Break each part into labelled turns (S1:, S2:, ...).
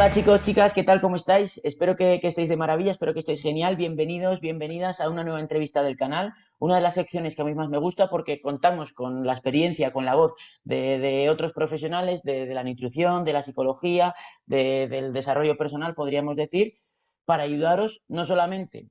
S1: Hola chicos, chicas, ¿qué tal? ¿Cómo estáis? Espero que estéis de maravilla, espero que estéis genial. Bienvenidos, bienvenidas a una nueva entrevista del canal. Una de las secciones que a mí más me gusta porque contamos con la experiencia, con la voz de otros profesionales de la nutrición, de la psicología, del desarrollo personal, podríamos decir, para ayudaros no solamente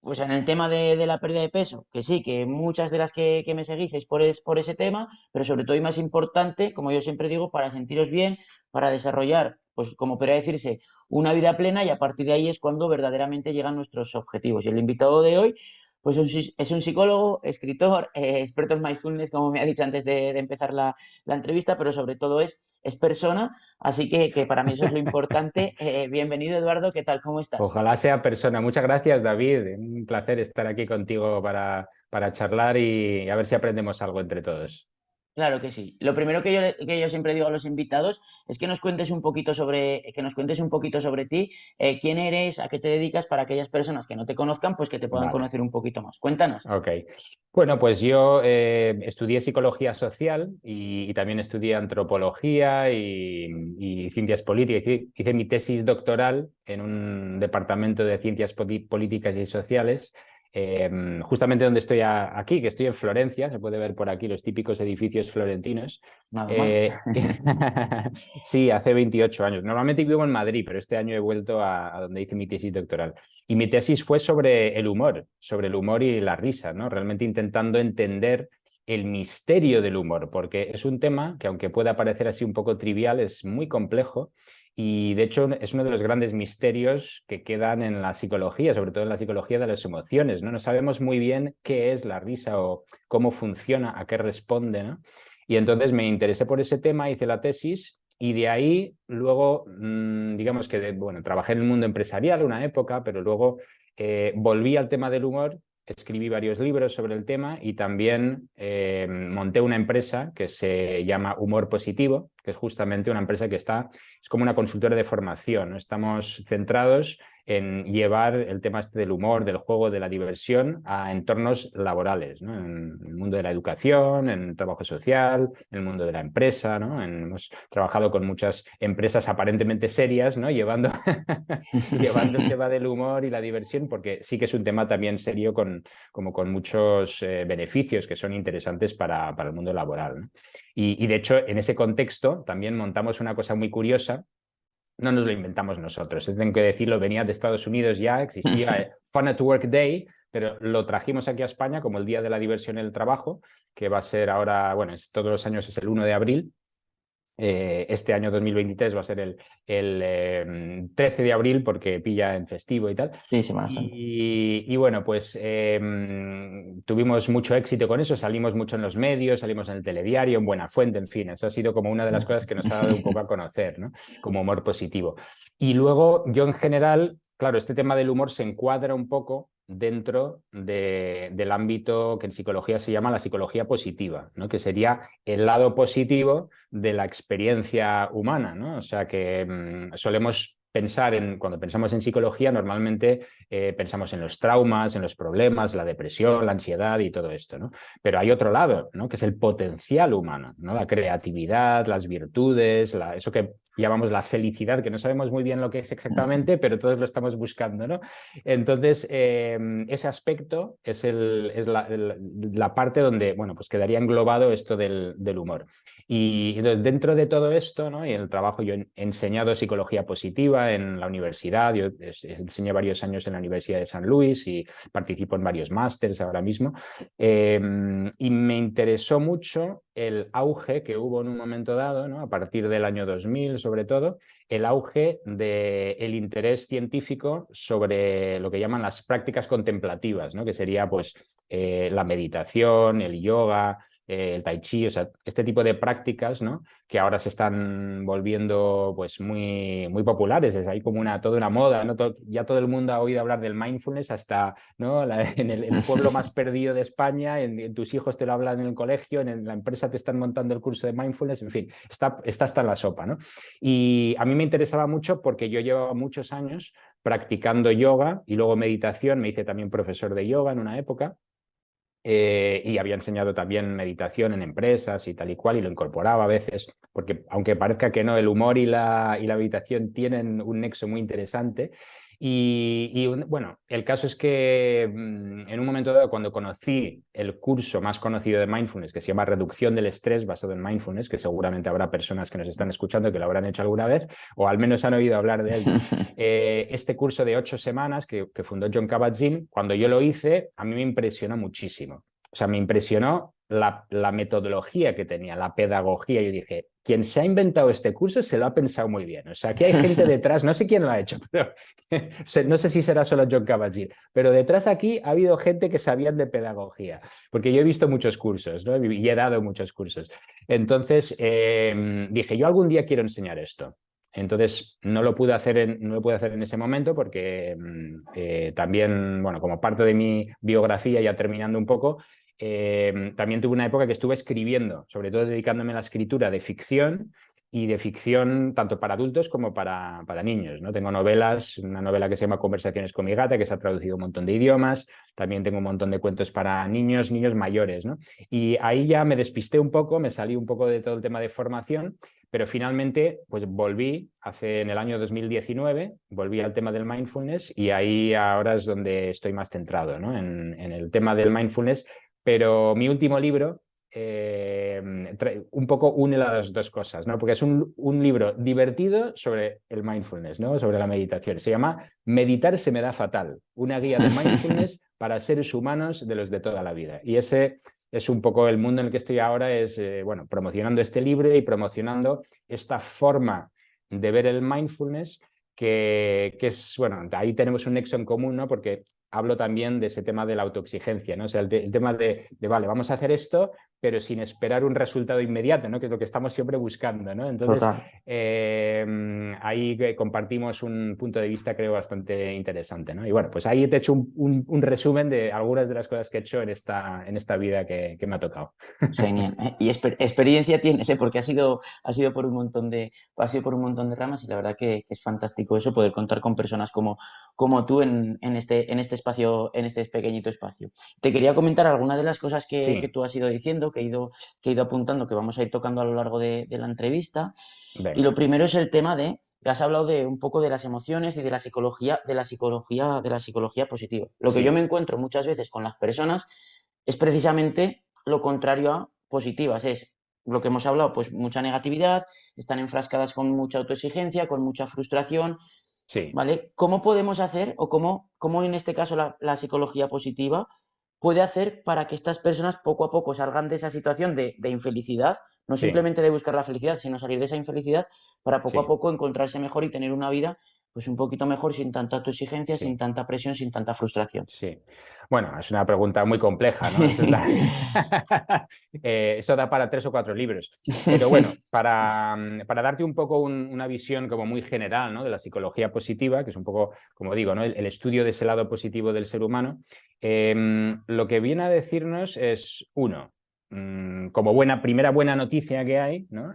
S1: pues en el tema de la pérdida de peso, que sí, que muchas de las que me seguís es por ese tema, pero sobre todo y más importante, como yo siempre digo, para sentiros bien, para desarrollar, pues como podría decirse, una vida plena y a partir de ahí es cuando verdaderamente llegan nuestros objetivos. Y el invitado de hoy, pues es un psicólogo, escritor, experto en mindfulness, como me ha dicho antes de empezar la entrevista, pero sobre todo es persona, así que para mí eso es lo importante. Bienvenido Eduardo, ¿qué tal? ¿Cómo estás?
S2: Ojalá sea persona. Muchas gracias, David. Un placer estar aquí contigo para charlar y a ver si aprendemos algo entre todos.
S1: Claro que sí. Lo primero que yo siempre digo a los invitados es que nos cuentes un poquito que nos cuentes un poquito sobre ti, quién eres, a qué te dedicas, para aquellas personas que no te conozcan, pues que te puedan
S2: Vale,
S1: conocer un poquito más. Cuéntanos.
S2: ok. Bueno, pues yo estudié psicología social y también estudié antropología y ciencias políticas. Hice mi tesis doctoral en un departamento de ciencias políticas y sociales. Justamente donde estoy aquí, que estoy en Florencia, se puede ver por aquí los típicos edificios florentinos.
S1: Nada mal.
S2: Eh, sí, hace 28 años. Normalmente vivo en Madrid, pero este año he vuelto a donde hice mi tesis doctoral. Y mi tesis fue sobre el humor y la risa, ¿no? Realmente intentando entender el misterio del humor, porque es un tema que, aunque pueda parecer así un poco trivial, es muy complejo y de hecho es uno de los grandes misterios que quedan en la psicología, sobre todo en la psicología de las emociones, ¿no? No sabemos muy bien qué es la risa o cómo funciona, a qué responde, ¿no? Y entonces me interesé por ese tema, hice la tesis y de ahí luego, digamos que, bueno, trabajé en el mundo empresarial una época, pero luego volví al tema del humor, escribí varios libros sobre el tema y también monté una empresa que se llama Humor Positivo, que es justamente una empresa que es como una consultora de formación, ¿no? Estamos centrados en llevar el tema este del humor, del juego, de la diversión a entornos laborales, ¿no? En el mundo de la educación, en el trabajo social, en el mundo de la empresa, ¿no? Hemos trabajado con muchas empresas aparentemente serias, ¿no? Llevando el tema del humor y la diversión, porque sí que es un tema también serio como con muchos beneficios que son interesantes para el mundo laboral, ¿no? Y de hecho, en ese contexto también montamos una cosa muy curiosa. No nos lo inventamos nosotros, tengo que decirlo, venía de Estados Unidos ya, existía Fun at Work Day, pero lo trajimos aquí a España como el Día de la Diversión y el Trabajo, que va a ser ahora, bueno, todos los años es el 1 de abril. Este año 2023 va a ser el 13 de abril porque pilla en festivo y tal.
S1: Sí, Semana Santa.
S2: Y bueno, pues tuvimos mucho éxito con eso, salimos mucho en los medios, salimos en el telediario, en Buenafuente, en fin, eso ha sido como una de las cosas que nos ha dado un poco a conocer, ¿no? Como humor positivo. Y luego yo en general, claro, este tema del humor se encuadra un poco dentro del ámbito que en psicología se llama la psicología positiva, ¿no? Que sería el lado positivo de la experiencia humana, ¿no? O sea que solemos pensar cuando pensamos en psicología, normalmente pensamos en los traumas, en los problemas, la depresión, la ansiedad y todo esto, ¿no? Pero hay otro lado, ¿no? Que es el potencial humano, ¿no? La creatividad, las virtudes, eso que llamamos la felicidad, que no sabemos muy bien lo que es exactamente, pero todos lo estamos buscando, ¿no? Entonces, ese aspecto es la parte donde, bueno, pues quedaría englobado esto del humor. Y entonces, dentro de todo esto, ¿no? Y en el trabajo, yo he enseñado psicología positiva en la universidad, yo enseñé varios años en la Universidad de San Luis y participo en varios másters ahora mismo. Eh, y me interesó mucho el auge que hubo en un momento dado, ¿no? A partir del año 2000 sobre todo, el auge del interés científico sobre lo que llaman las prácticas contemplativas, ¿no? Que sería pues la meditación, el yoga, el tai chi, o sea, este tipo de prácticas, ¿no? Que ahora se están volviendo pues muy populares, es ahí como toda una moda, ¿no? Ya todo el mundo ha oído hablar del mindfulness hasta, ¿no? En el pueblo más perdido de España, en tus hijos te lo hablan en el colegio, en la empresa te están montando el curso de mindfulness, en fin, está hasta en la sopa, ¿no? Y a mí me interesaba mucho porque yo llevaba muchos años practicando yoga y luego meditación, me hice también profesor de yoga en una época. Y había enseñado también meditación en empresas y tal y cual, y lo incorporaba a veces, porque aunque parezca que no, el humor y la meditación tienen un nexo muy interesante. Bueno, el caso es que en un momento dado, cuando conocí el curso más conocido de mindfulness, que se llama Reducción del Estrés basado en mindfulness, que seguramente habrá personas que nos están escuchando que lo habrán hecho alguna vez, o al menos han oído hablar de él, ¿no? Este curso de 8 semanas que fundó John Kabat-Zinn, cuando yo lo hice, a mí me impresionó muchísimo. O sea, me impresionó la metodología que tenía, la pedagogía. Yo dije, quien se ha inventado este curso se lo ha pensado muy bien. O sea, aquí hay gente detrás, no sé quién lo ha hecho, pero no sé si será solo John Kabat-Zinn, pero detrás aquí ha habido gente que sabían de pedagogía, porque yo he visto muchos cursos, ¿no? Y he dado muchos cursos. Entonces, dije, yo algún día quiero enseñar esto. Entonces, no lo pude hacer en ese momento porque también, bueno, como parte de mi biografía, ya terminando un poco, también tuve una época que estuve escribiendo, sobre todo dedicándome a la escritura de ficción y de ficción tanto para adultos como para niños, ¿no? Tengo novelas, una novela que se llama Conversaciones con mi gata, que se ha traducido a un montón de idiomas, también tengo un montón de cuentos para niños, niños mayores, ¿no? Y ahí ya me despisté un poco, me salí un poco de todo el tema de formación, pero finalmente pues volví en el año 2019, volví al tema del mindfulness y ahí ahora es donde estoy más centrado, ¿no? En el tema del mindfulness, pero mi último libro un poco une las dos cosas, ¿no? Porque es un libro divertido sobre el mindfulness, ¿no? Sobre la meditación. Se llama Meditar se me da fatal, una guía de mindfulness para seres humanos de los de toda la vida. Y ese es un poco el mundo en el que estoy ahora, es bueno, promocionando este libro y promocionando esta forma de ver el mindfulness que es, bueno, ahí tenemos un nexo en común, ¿no? Porque hablo también de ese tema de la autoexigencia, ¿no? O sea, el tema vale, vamos a hacer esto, pero sin esperar un resultado inmediato, ¿no? Que es lo que estamos siempre buscando, ¿no? Entonces,
S1: Total.
S2: ahí compartimos un punto de vista, creo, bastante interesante, ¿no? Y bueno, pues ahí te he hecho un resumen de algunas de las cosas que he hecho en esta vida que me ha tocado.
S1: Genial. Y experiencia tienes, ¿eh? Porque ha sido por un montón de ramas y la verdad que es fantástico eso, poder contar con personas como tú en este espacio, en este pequeñito espacio. Te quería comentar algunas de las cosas que
S2: Sí,
S1: tú has ido diciendo, que he ido apuntando, que vamos a ir tocando a lo largo de la entrevista. Y lo
S2: venga,
S1: primero es el tema que has hablado de un poco de las emociones y de la psicología positiva. Lo que yo me
S2: sí,
S1: encuentro muchas veces con las personas es precisamente lo contrario a positivas, es lo que hemos hablado, pues mucha negatividad, están enfrascadas con mucha autoexigencia, con mucha frustración,
S2: sí,
S1: ¿vale? ¿Cómo podemos hacer o cómo en este caso la psicología positiva puede hacer para que estas personas poco a poco salgan de esa situación de infelicidad, no
S2: sí,
S1: simplemente de buscar la felicidad, sino salir de esa infelicidad para poco a
S2: sí,
S1: poco encontrarse mejor y tener una vida pues un poquito mejor, sin tanta autoexigencia, sin
S2: sí.
S1: tanta presión, sin tanta frustración?
S2: Sí. Bueno, es una pregunta muy compleja, ¿no? Eso da para 3 o 4 libros. Pero bueno, para darte un poco una visión como muy general, ¿no? De la psicología positiva, que es un poco, como digo, ¿no? El estudio de ese lado positivo del ser humano, lo que viene a decirnos es, uno, como primera buena noticia que hay, ¿no?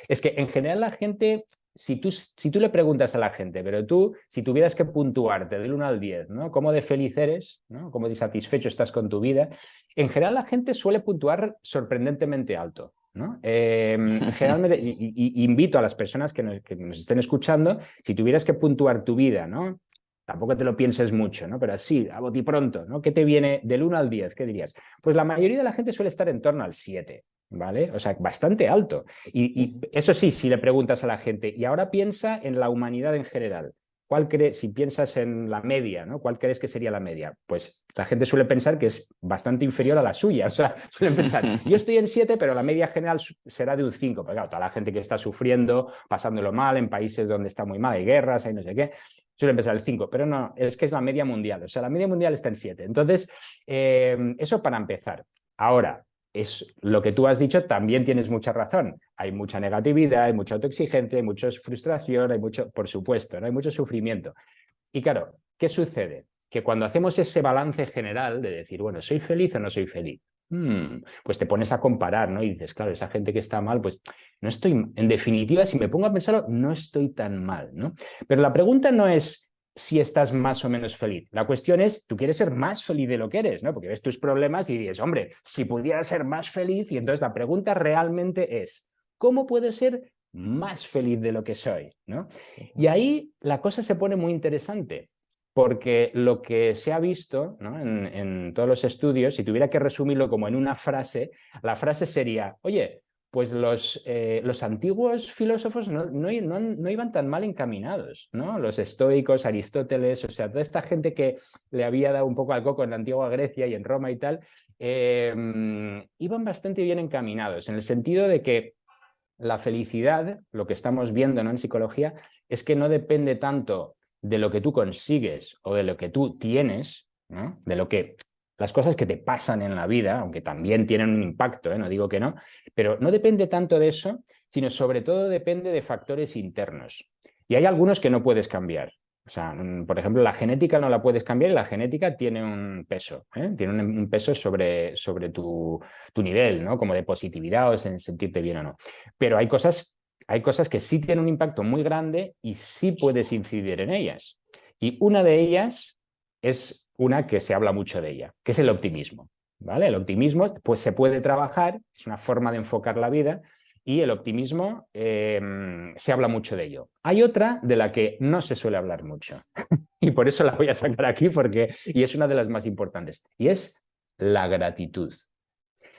S2: Es que en general la gente si tú le preguntas a la gente, pero tú, si tuvieras que puntuarte del 1 al 10, ¿no? ¿Cómo de feliz eres? ¿No? ¿Cómo de satisfecho estás con tu vida? En general, la gente suele puntuar sorprendentemente alto, ¿no? Generalmente, invito a las personas que nos estén escuchando, si tuvieras que puntuar tu vida, ¿no? Tampoco te lo pienses mucho, ¿no? Pero así, a bote pronto, ¿no? ¿Qué te viene del 1 al 10? ¿Qué dirías? Pues la mayoría de la gente suele estar en torno al 7, ¿vale? O sea, bastante alto. Y eso sí, si le preguntas a la gente, y ahora piensa en la humanidad en general. Si piensas en la media, ¿no? ¿Cuál crees que sería la media? Pues la gente suele pensar que es bastante inferior a la suya. O sea, suelen pensar, yo estoy en 7, pero la media general será de un 5. Pero claro, toda la gente que está sufriendo, pasándolo mal, en países donde está muy mal, hay guerras, hay no sé qué, suelen pensar el 5, pero no, es que es la media mundial. O sea, la media mundial está en 7. Entonces, eso para empezar. Ahora, es lo que tú has dicho, también tienes mucha razón. Hay mucha negatividad, hay mucha autoexigencia, hay mucha frustración, hay mucho, por supuesto, ¿no? Hay mucho sufrimiento. Y claro, ¿qué sucede? Que cuando hacemos ese balance general de decir, bueno, ¿soy feliz o no soy feliz? Pues te pones a comparar, ¿no? Y dices, claro, esa gente que está mal, pues no estoy, en definitiva, si me pongo a pensarlo, no estoy tan mal, ¿no? Pero la pregunta no es si estás más o menos feliz. La cuestión es, tú quieres ser más feliz de lo que eres, ¿no? Porque ves tus problemas y dices, hombre, si pudiera ser más feliz, y entonces la pregunta realmente es, ¿cómo puedo ser más feliz de lo que soy? ¿No? Y ahí la cosa se pone muy interesante, porque lo que se ha visto, ¿no?, en todos los estudios, si tuviera que resumirlo como en una frase, la frase sería, oye, pues los antiguos filósofos no iban tan mal encaminados, ¿no? Los estoicos, Aristóteles, o sea, toda esta gente que le había dado un poco al coco en la antigua Grecia y en Roma y tal, iban bastante bien encaminados, en el sentido de que la felicidad, lo que estamos viendo, ¿no?, en psicología, es que no depende tanto de lo que tú consigues o de lo que tú tienes, ¿no?, de lo que las cosas que te pasan en la vida, aunque también tienen un impacto, no digo que no, pero no depende tanto de eso, sino sobre todo depende de factores internos. Y hay algunos que no puedes cambiar. O sea, por ejemplo, la genética no la puedes cambiar y la genética tiene un peso, tiene un peso sobre tu nivel, ¿no?, como de positividad o en sentirte bien o no. Pero hay cosas que sí tienen un impacto muy grande y sí puedes incidir en ellas. Y una de ellas es una que se habla mucho de ella, que es el optimismo, ¿vale? El optimismo, pues, se puede trabajar, es una forma de enfocar la vida, y el optimismo se habla mucho de ello. Hay otra de la que no se suele hablar mucho y por eso la voy a sacar aquí y es una de las más importantes, y es la gratitud.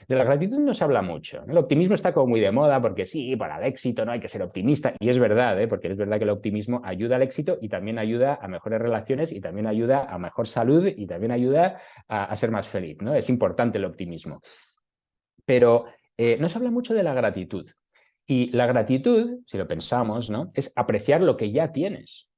S2: De la gratitud no se habla mucho. El optimismo está como muy de moda porque sí, para el éxito no hay que ser optimista. Y es verdad, porque es verdad que el optimismo ayuda al éxito y también ayuda a mejores relaciones y también ayuda a mejor salud y también ayuda a ser más feliz, ¿no? Es importante el optimismo. Pero no se habla mucho de la gratitud. Y la gratitud, si lo pensamos, ¿no?, es apreciar lo que ya tienes,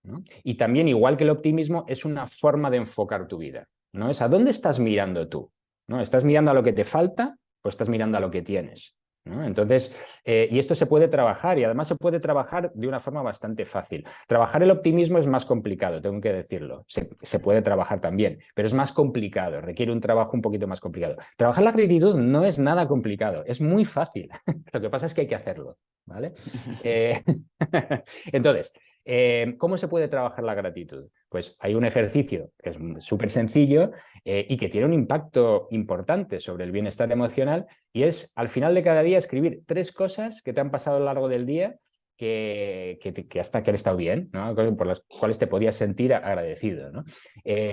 S2: ¿no? Y también, igual que el optimismo, es una forma de enfocar tu vida, ¿no? Es a dónde estás mirando tú, ¿no? ¿Estás mirando a lo que te falta o estás mirando a lo que tienes, ¿no? Entonces, y esto se puede trabajar, y además se puede trabajar de una forma bastante fácil. Trabajar el optimismo es más complicado, tengo que decirlo. Se puede trabajar también, pero es más complicado, requiere un trabajo un poquito más complicado. Trabajar la gratitud no es nada complicado, es muy fácil. Lo que pasa es que hay que hacerlo, ¿vale? Entonces, ¿cómo se puede trabajar la gratitud? Pues hay un ejercicio que es súper sencillo y que tiene un impacto importante sobre el bienestar emocional, y es, al final de cada día, escribir 3 cosas que te han pasado a lo largo del día que hasta que han estado bien, ¿no?, por las cuales te podías sentir agradecido, ¿no?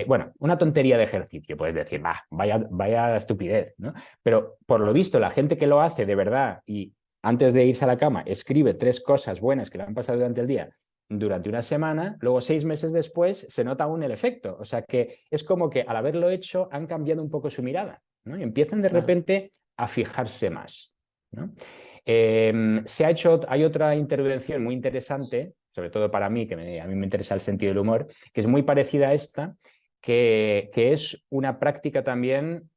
S2: Bueno, una tontería de ejercicio, puedes decir, vaya estupidez, ¿no? Pero por lo visto, la gente que lo hace de verdad y antes de irse a la cama escribe 3 cosas buenas que le han pasado durante el día durante una semana, luego 6 meses después se nota aún el efecto. O sea que es como que al haberlo hecho han cambiado un poco su mirada, ¿no? Y empiezan de repente a fijarse más, ¿no? Hay otra intervención muy interesante, sobre todo para mí, a mí me interesa el sentido del humor, que es muy parecida a esta, que es una práctica también,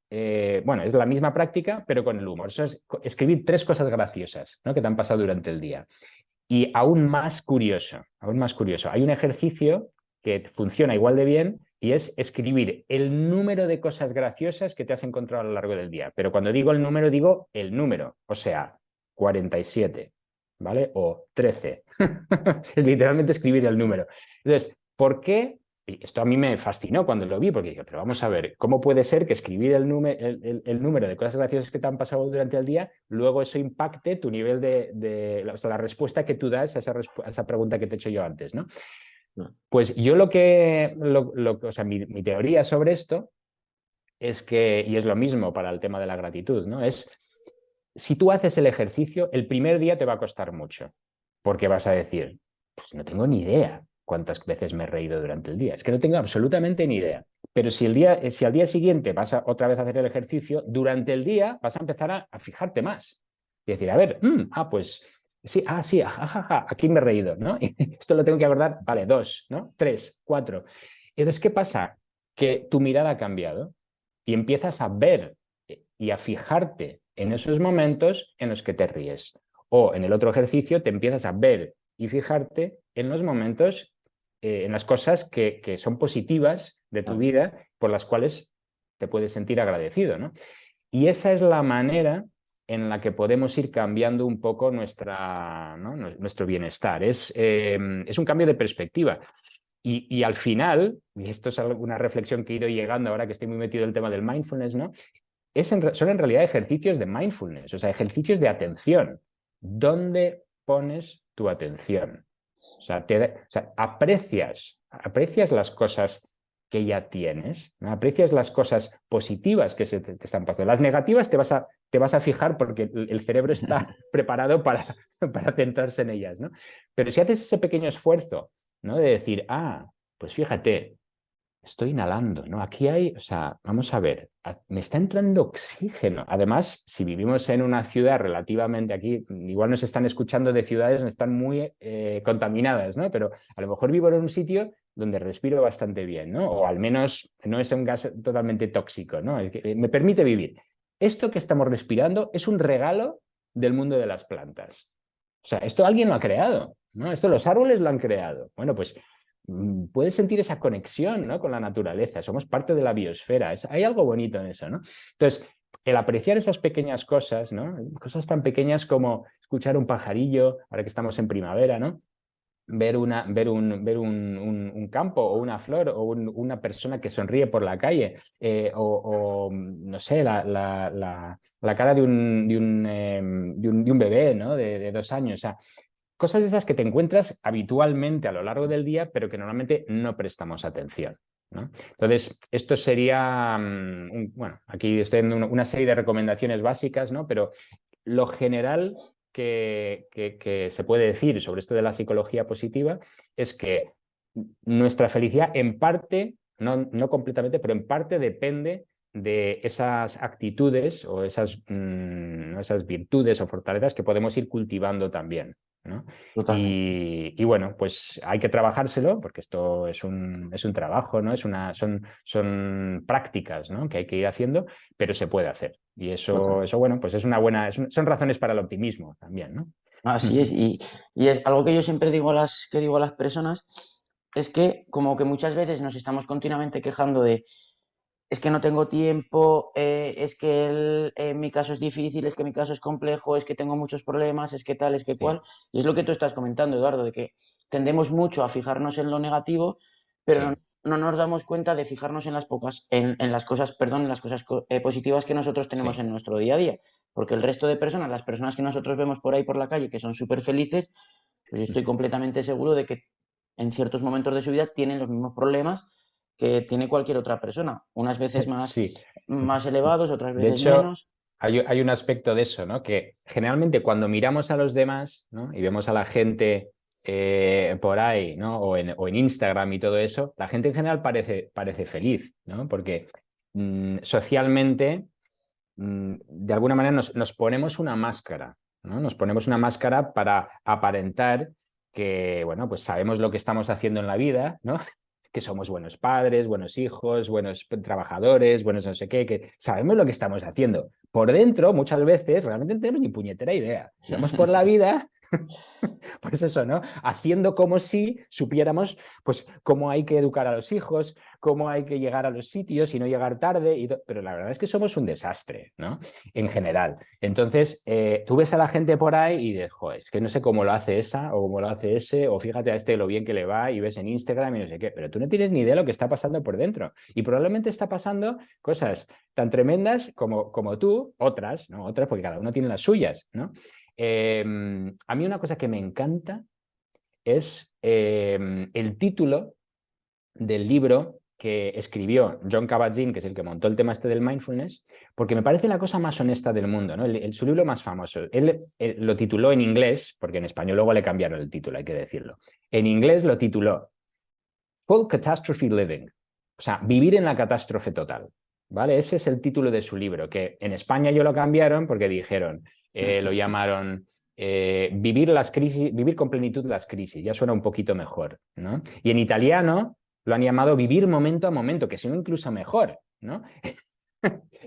S2: bueno, es la misma práctica, pero con el humor. Eso es escribir 3 cosas graciosas, ¿no?, que te han pasado durante el día. Y aún más curioso, hay un ejercicio que funciona igual de bien y es escribir el número de cosas graciosas que te has encontrado a lo largo del día. Pero cuando digo el número, digo el número, o sea, 47, ¿vale? O 13. Es literalmente escribir el número. Entonces, ¿por qué? Y esto a mí me fascinó cuando lo vi, porque dije, pero vamos a ver, ¿cómo puede ser que escribir el número de cosas graciosas que te han pasado durante el día, luego eso impacte tu nivel o sea, la respuesta que tú das a esa pregunta que te he hecho yo antes, ¿no? Pues yo o sea, mi teoría sobre esto es que, y es lo mismo para el tema de la gratitud, ¿no? Es, si tú haces el ejercicio, el primer día te va a costar mucho, porque vas a decir, pues no tengo ni idea cuántas veces me he reído durante el día, es que no tengo absolutamente ni idea. Pero si al día siguiente vas otra vez a hacer el ejercicio, durante el día vas a empezar a fijarte más. Y decir, a ver, pues sí, sí, ajaja, aquí me he reído, ¿no? Y esto lo tengo que abordar, vale, 2, ¿no? 3, 4. Entonces, ¿qué pasa? Que tu mirada ha cambiado y empiezas a ver y a fijarte en esos momentos en los que te ríes. O en el otro ejercicio te empiezas a ver y fijarte en los momentos, en las cosas que son positivas de tu vida, por las cuales te puedes sentir agradecido, ¿no? Y esa es la manera en la que podemos ir cambiando un poco nuestro bienestar. Es un cambio de perspectiva. Y al final, y esto es una reflexión que he ido llegando ahora que estoy muy metido en el tema del mindfulness, ¿no? Son en realidad ejercicios de mindfulness, o sea, ejercicios de atención. ¿Dónde pones tu atención? O sea, aprecias las cosas que ya tienes, ¿no? Aprecias las cosas positivas que se te están pasando. Las negativas te vas a fijar porque el cerebro está preparado para centrarse en ellas, ¿no? Pero si haces ese pequeño esfuerzo, ¿no? De decir, pues fíjate, estoy inhalando, ¿no? Aquí hay, o sea, vamos a ver, me está entrando oxígeno. Además, si vivimos en una ciudad relativamente aquí, igual nos están escuchando de ciudades, no están muy contaminadas, ¿no? Pero a lo mejor vivo en un sitio donde respiro bastante bien, ¿no? O al menos no es un gas totalmente tóxico, ¿no? Es que me permite vivir. Esto que estamos respirando es un regalo del mundo de las plantas. O sea, esto alguien lo ha creado, ¿no? Esto los árboles lo han creado. Bueno, pues puedes sentir esa conexión, ¿no? Con la naturaleza, somos parte de la biosfera, hay algo bonito en eso, ¿no? Entonces, el apreciar esas pequeñas cosas, ¿no? Cosas tan pequeñas como escuchar un pajarillo, ahora que estamos en primavera, ¿no? Ver un campo o una flor o una persona que sonríe por la calle no sé, la cara de un bebé, ¿no? De 2 años. O sea, cosas de esas que te encuentras habitualmente a lo largo del día, pero que normalmente no prestamos atención, ¿no? Entonces, esto sería, bueno, aquí estoy dando una serie de recomendaciones básicas, ¿no? Pero lo general que se puede decir sobre esto de la psicología positiva es que nuestra felicidad en parte, no completamente, pero en parte depende de esas actitudes o esas virtudes o fortalezas que podemos ir cultivando también, ¿no?
S1: Totalmente.
S2: Y bueno, pues hay que trabajárselo porque esto es un trabajo, ¿no? Son prácticas, ¿no? Que hay que ir haciendo, pero se puede hacer. Y
S1: Total.
S2: eso bueno, pues es son razones para el optimismo también, ¿no?
S1: Así es, y es algo que yo siempre digo a las personas, es que como que muchas veces nos estamos continuamente quejando de es que no tengo tiempo, es que mi caso es difícil, es que mi caso es complejo, es que tengo muchos problemas, es que tal, es que
S2: Sí,
S1: cual. Y es lo que tú estás comentando, Eduardo, de que tendemos mucho a fijarnos en lo negativo, pero no,
S2: sí,
S1: no nos damos cuenta de fijarnos en las en las cosas, perdón, en las cosas positivas que nosotros tenemos
S2: sí.
S1: en nuestro día a día. Porque el resto de personas, las personas que nosotros vemos por ahí por la calle, que son súper felices, pues yo estoy completamente seguro de que en ciertos momentos de su vida tienen los mismos problemas que tiene cualquier otra persona, unas veces
S2: Sí.
S1: más elevados, otras
S2: De
S1: veces
S2: hecho,
S1: menos.
S2: hay un aspecto de eso, ¿no? Que generalmente cuando miramos a los demás, ¿no? Y vemos a la gente por ahí, ¿no? O en Instagram y todo eso, la gente en general parece feliz, ¿no? Porque socialmente, de alguna manera nos ponemos una máscara, ¿no? Nos ponemos una máscara para aparentar que, bueno, pues sabemos lo que estamos haciendo en la vida, ¿no? Que somos buenos padres, buenos hijos, buenos trabajadores, buenos no sé qué, que sabemos lo que estamos haciendo. Por dentro, muchas veces, realmente no tenemos ni puñetera idea. Vamos por la vida, pues eso, ¿no? Haciendo como si supiéramos, pues, cómo hay que educar a los hijos, cómo hay que llegar a los sitios y no llegar tarde, pero la verdad es que somos un desastre, ¿no? En general. Entonces, tú ves a la gente por ahí y dices, joder, es que no sé cómo lo hace esa o cómo lo hace ese, o fíjate a este lo bien que le va y ves en Instagram y no sé qué, pero tú no tienes ni idea de lo que está pasando por dentro. Y probablemente está pasando cosas tan tremendas como tú, otras, ¿no? Otras, porque cada uno tiene las suyas, ¿no? A mí una cosa que me encanta es el título del libro que escribió John Kabat-Zinn, que es el que montó el tema este del mindfulness, porque me parece la cosa más honesta del mundo, ¿no? Su libro más famoso. Él lo tituló en inglés, porque en español luego le cambiaron el título, hay que decirlo. En inglés lo tituló Full Catastrophe Living, o sea, vivir en la catástrofe total. ¿Vale? Ese es el título de su libro, que en España yo lo cambiaron porque dijeron, lo llamaron vivir con plenitud las crisis, ya suena un poquito mejor, ¿no? Y en italiano lo han llamado vivir momento a momento, que suena incluso mejor, ¿no?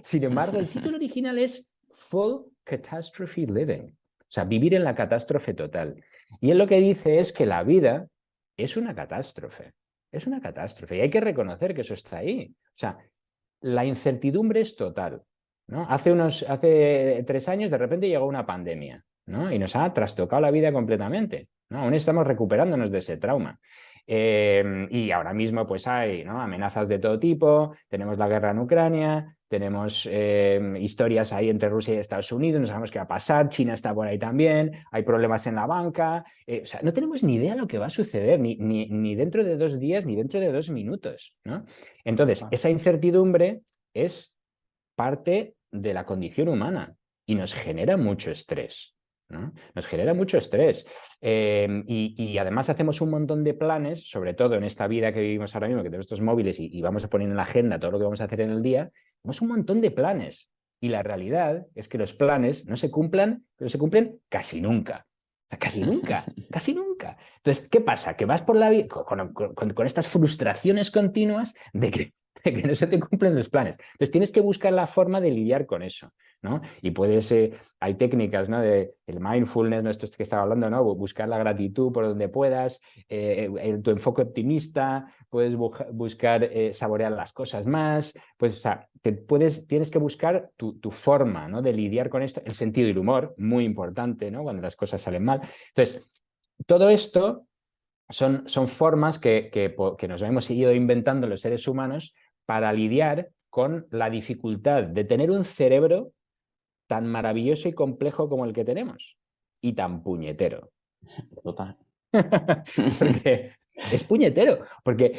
S2: Sin embargo, el título original es Full Catastrophe Living, o sea, vivir en la catástrofe total. Y él lo que dice es que la vida es una catástrofe, es una catástrofe y hay que reconocer que eso está ahí. O sea, la incertidumbre es total, ¿no? Hace 3 años de repente llegó una pandemia, ¿no? Y nos ha trastocado la vida completamente, ¿no? Aún estamos recuperándonos de ese trauma. Y ahora mismo pues hay, ¿no?, amenazas de todo tipo, tenemos la guerra en Ucrania, tenemos historias ahí entre Rusia y Estados Unidos, no sabemos qué va a pasar, China está por ahí también, hay problemas en la banca, o sea, no tenemos ni idea de lo que va a suceder, ni dentro de 2 días, ni dentro de 2 minutos, ¿no? Entonces, esa incertidumbre es parte de la condición humana y nos genera mucho estrés, ¿no? Nos genera mucho estrés. Y además hacemos un montón de planes, sobre todo en esta vida que vivimos ahora mismo, que tenemos estos móviles y vamos a poner en la agenda todo lo que vamos a hacer en el día, tenemos un montón de planes. Y la realidad es que los planes no se cumplan, pero se cumplen casi nunca. O sea, casi nunca, casi nunca. Entonces, ¿qué pasa? Que vas por la vida con estas frustraciones continuas de que no se te cumplen los planes. Entonces, tienes que buscar la forma de lidiar con eso, ¿no? Y hay técnicas, ¿no?, de el mindfulness, ¿no?, esto que estaba hablando, ¿no?, buscar la gratitud por donde puedas, tu enfoque optimista, puedes buscar saborear las cosas más, pues, o sea, tienes que buscar tu forma, ¿no?, de lidiar con esto, el sentido del humor, muy importante, ¿no?, cuando las cosas salen mal. Entonces, todo esto son formas que nos hemos ido inventando los seres humanos para lidiar con la dificultad de tener un cerebro tan maravilloso y complejo como el que tenemos y tan puñetero.
S1: Total.
S2: Porque es puñetero, porque